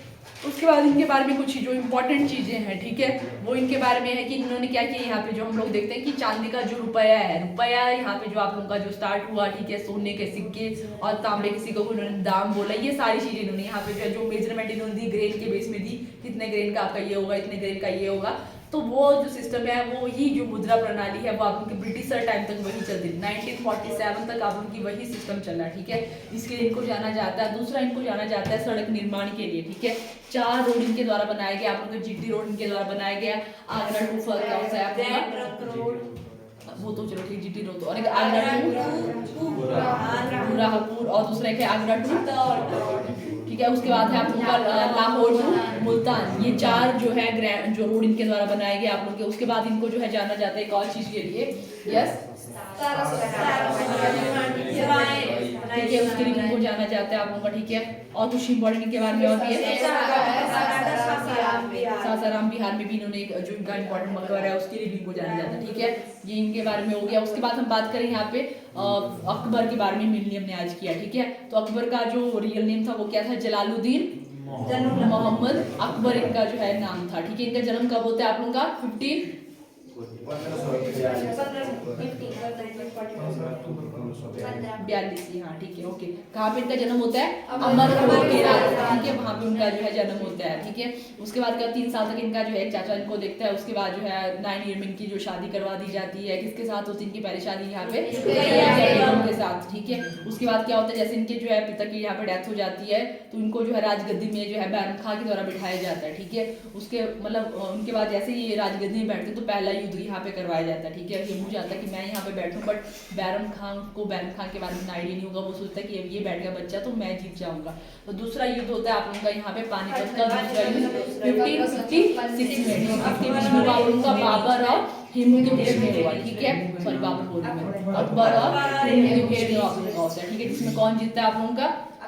उसके बाद इनके बारे में कुछ जो इंपॉर्टेंट चीजें हैं, ठीक है, वो इनके बारे में है कि इन्होंने क्या किया। यहाँ पे जो हम लोग देखते हैं कि चांदी का जो रुपया है, रुपया यहाँ पे जो आप लोगों का जो स्टार्ट हुआ, ठीक है, सोने के सिक्के और तांबे के सिक्कों को इन्होंने दाम बोला, ये सारी चीजें इन्होंने यहाँ पे जो मेजरमेंट इन्होंने दी ग्रेन के बेस में दी, कितने ग्रेन का आपका ये होगा, इतने ग्रेन का ये होगा। तो वो जो सिस्टम है, वो ही जो मुद्रा प्रणाली है वो आप लोग के ब्रिटिशर टाइम तक वही चलती थी, 1947 तक आप लोग की वही सिस्टम चल रहा है, ठीक है। इसके लिए इनको जाना जाता है। दूसरा इनको जाना जाता है सड़क निर्माण के लिए, ठीक है। 4 रोड इनके द्वारा बनाया गया, आप लोग का जीटी रोड इनके द्वारा बनाया गया, आगरा टू कौन सा है आपका, वो तो चलो ठीक, जीटी रोड, और एक आगरा टू बुरहानपुर, और दूसरा एक है आगरा टू, ठीक है। उसके बाद है आप लोगों का लाहौर टू मुल्तान, ये 4 जो है जो रोड इनके द्वारा बनाए गए आप लोग के। उसके बाद इनको जो है जाना जाता है एक और चीज के लिए, यस, ठीक है, उसके लिए इनको जाना जाता है आप लोगों का, ठीक है। और कुछ इंपॉर्टेंट इनके बारे में और भी है, सासाराम बिहार में भी इन्होंने जो इनका इंपॉर्टेंट मकबरा है उसके लिए भी इनको जाना जाता है, ठीक है। ये इनके बारे में हो गया। उसके बाद हम बात करें यहाँ पे अकबर के बारे में, मिलनी हमने आज किया, ठीक है। तो अकबर का जो रियल नेम था वो क्या था, जलालुद्दीन मोहम्मद अकबर इनका जो है नाम था, ठीक है। इनका जन्म कब होता है आप लोगों का, 1542, हाँ ठीक है, ओके। कहाँ पे इनका जन्म होता है, अमरकोट के राज, ठीक है, वहाँ पे उनका जो है जन्म होता है, ठीक है। उसके बाद क्या 3 साल तक इनका जो है एक चाचा इनको देखता है। उसके बाद जो है 9 ईयर में इनकी जो शादी करवा दी जाती है, किसके साथ होती है इनकी पहली शादी यहाँ पे के साथ, ठीक है। उसके बाद क्या होता है, जैसे इनके जो है पिता की यहाँ पे डेथ हो जाती है तो इनको जो है राजगद्दी में जो है बैरम खां के द्वारा बिठाया जाता है, ठीक है। उसके मतलब उनके बाद जैसे ये राजगद्दी में बैठते तो पहला युद्ध यहाँ पे करवाया जाता है, ठीक है। ये मुझे आता है कि मैं यहाँ पे बैठूं, बट बैरम खां को बैरम खां के बारे में आइडिया नहीं होगा, वो सोचता है कि ये बैठ गया बच्चा तो मैं जीत जाऊंगा। तो दूसरा युद्ध होता है आप लोगों का यहाँ पे पानीपत का दूसरा युद्ध 1556 में, आप लोगों का बाबर और हिमू के बीच में हुआ, ठीक है। सॉरी बाबर बोल रही मैं, अकबर और हिमू के बीच में आप लोगों का होता है, ठीक है। जिसमें कौन जीतता है आप लोगों का,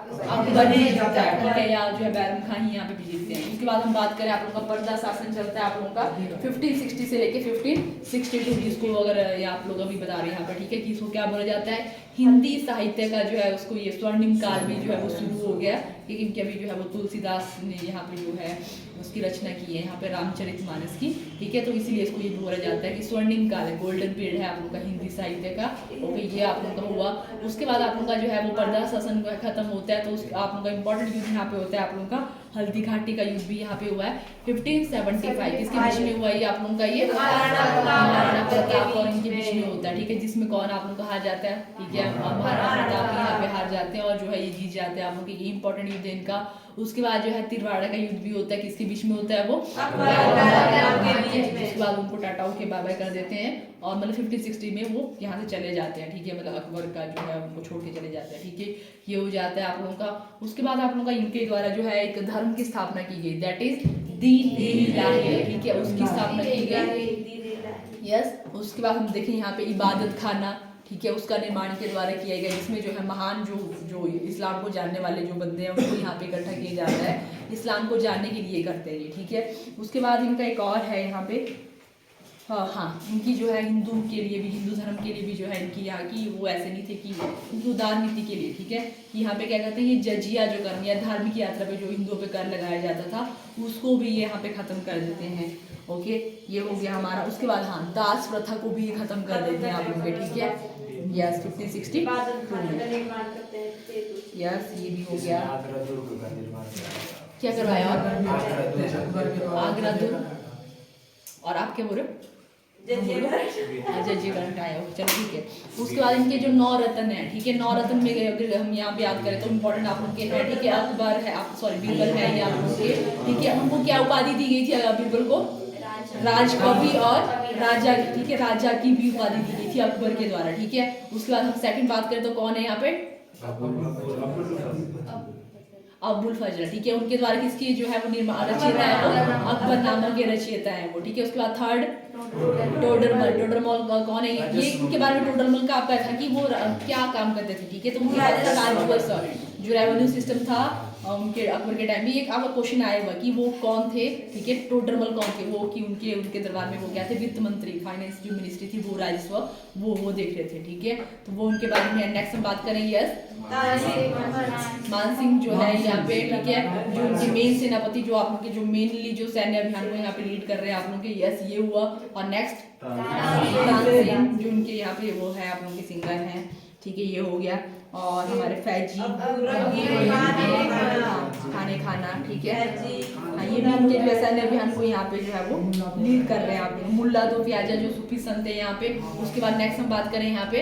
अकबर भी जीतता है, ठीक है, या जो है बैरम खान ही यहाँ पे भी जीतते हैं। उसके बाद हम बात करें आप लोगों का पर्दा शासन चलता है आप लोगों का 1560 से लेके 1562, जिसको अगर ये आप लोग अभी बता रहे हैं यहाँ पर, ठीक है, कि इसको क्या बोला जाता है, हिंदी साहित्य का जो है उसको ये स्वर्णिम काल भी जो है वो शुरू हो गया, लेकिन कि अभी जो है वो तुलसीदास ने यहाँ पे जो है उसकी रचना की है यहाँ पे रामचरितमानस की, ठीक है, तो इसीलिए इसको ये बोला जाता है कि स्वर्णिम काल है, गोल्डन पीरियड है आप लोगों का हिंदी साहित्य का। ओके, ये आप लोगों का हुआ। उसके बाद आप लोगों का जो है वो पर्दा शासन खत्म होता है, तो आप लोगों का इंपॉर्टेंट युद्ध यहाँ पे होता है आप लोगों का हल्दी घाटी का युद्ध भी यहाँ पे हुआ है 1575, किसके बीच में हुआ ये आप लोगों का, ये महाराणा प्रताप और इनके बीच में होता है, ठीक है, जिसमें कौन आप लोगों का हार जाता है, ठीक है, महाराणा प्रताप यहाँ पे हार जाते हैं और जो है ये जीत जाते हैं आप लोगों के, ये इंपॉर्टेंट युद्ध है इनका। उसके बाद जो है तिरवाड़ा का युद्ध भी होता है, किसके बीच में होता है वो, उसके बाद उनको टाटाऊ के बाय कर देते हैं और मतलब 1560 में वो यहाँ से चले जाते हैं, ठीक है, मतलब अकबर का जो है उनको छोड़ के चले जाते हैं, ठीक है, ये हो जाता है आप लोगों का। उसके बाद आप लोगों का इनके द्वारा जो है एक धर्म की स्थापना की गई, दैट इज दीन-ई-इलाही, ठीक है, उसकी स्थापना की गई। यस, उसके बाद हम देखें यहाँ पे इबादत खाना, ठीक है, उसका निर्माण के द्वारा किया गया, जिसमें जो है महान जो इस्लाम को जानने वाले जो बंदे हैं उनको यहाँ पे इकट्ठा किया जाता है, इस्लाम को जानने के लिए करते हैं ये, ठीक है। उसके बाद इनका एक और है यहाँ पे, हाँ, इनकी जो है हिंदू के लिए भी, हिंदू धर्म के लिए भी जो है इनकी यहाँ की वो ऐसे नहीं थे कि इनकी उदार नीति के लिए, ठीक है, कि यहाँ पे क्या कहते हैं, ये जजिया जो कर या धार्मिक यात्रा पे जो हिंदुओं पे कर लगाया जाता था उसको भी ये यहाँ पे खत्म कर देते हैं। ओके, ये हो गया हमारा। उसके बाद हाँ, दास प्रथा को भी खत्म कर देते हैं आप लोग के, ठीक है, यस 1560, यस, ये भी हो गया। क्या करवाया आगरा दुर्ग, और आप क्या बोल रहे हो, जजीकरण आया हो, चलो ठीक है। उसके बाद इनके जो 9 रत्न है, ठीक है, 9 रत्न में अगर हम यहाँ पे याद करें तो इम्पोर्टेंट आप लोग के हैं, ठीक है, अकबर है, बीरबल है ये आप लोग के, ठीक है, उनको क्या उपाधि दी गई थी बीरबल को, राजकवि और राजा, ठीक है, राजा की भी उपाधि दी गई थी अकबर के द्वारा, ठीक है। उसके बाद हम सेकंड बात करें तो कौन है यहाँ पे, अबुल फजल, ठीक है, उनके द्वारा किसकी जो है वो निर्माण रचयिता है वो अकबर नामक के रचयिता है वो, ठीक है। उसके बाद थर्ड टोडरमल कौन है, ये इनके बारे में टोडरमल का आपका था कि वो क्या काम करते थे, ठीक है, तो उनके बाद राजवंश जो रेवेन्यू सिस्टम था उनके अकबर के टाइम में, एक आपका क्वेश्चन आया हुआ कि वो कौन थे, ठीक है, टोडरमल कौन थे वो, कि उनके दरबार में वो क्या थे, वित्त मंत्री, फाइनेंस जो मिनिस्ट्री थी वो राजस्व वो देख रहे थे, ठीक है, तो वो उनके बारे में नेक्स्ट हम बात करेंगे। यस, मान सिंह जो है यहाँ पे, ठीक है, जो उनके मेन सेनापति जो आप लोग के जो मेनली जो सैन्य अभियान को यहाँ पे लीड कर रहे हैं आप लोग के, यस, ये हुआ। और नेक्स्ट जो उनके यहाँ पे वो है आप लोग के सिंगर हैं, ठीक है, ये हो गया। और हमारे फैजी खाना, ठीक है, हाँ, ये भी उनके जो सैन्य अभियान को यहाँ पे जो है वो लीड कर रहे हैं आप लोग। मुल्ला दो प्याजा जो सूफी संत है यहाँ पे। उसके बाद नेक्स्ट हम बात करें यहाँ पे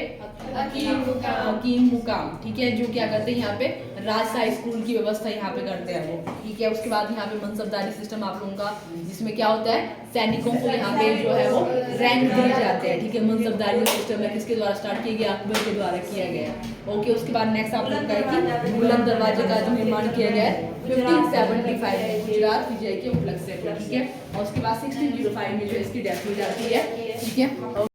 हकीम मुकाम, ठीक है, जो क्या करते हैं यहाँ पे राजशाही स्कूल की व्यवस्था यहाँ पे करते हैं वो, ठीक है। उसके बाद यहाँ पे मनसबदारी सिस्टम आप लोगों का, जिसमें क्या होता है, सैनिकों को यहाँ पे जो है वो रैंक दिए जाते हैं, ठीक है। मनसबदारी सिस्टम है किसके द्वारा स्टार्ट किया गया, अकबर के द्वारा किया गया। ओके, उसके बाद नेक्स्ट आप लोगों का है कि बुलंद दरवाजे का जो निर्माण किया गया है 1575 में गुजरात विजय के उपलक्ष्य से, ठीक है। और उसके बाद 1605 में जो इसकी डेथ हो जाती है, ठीक है।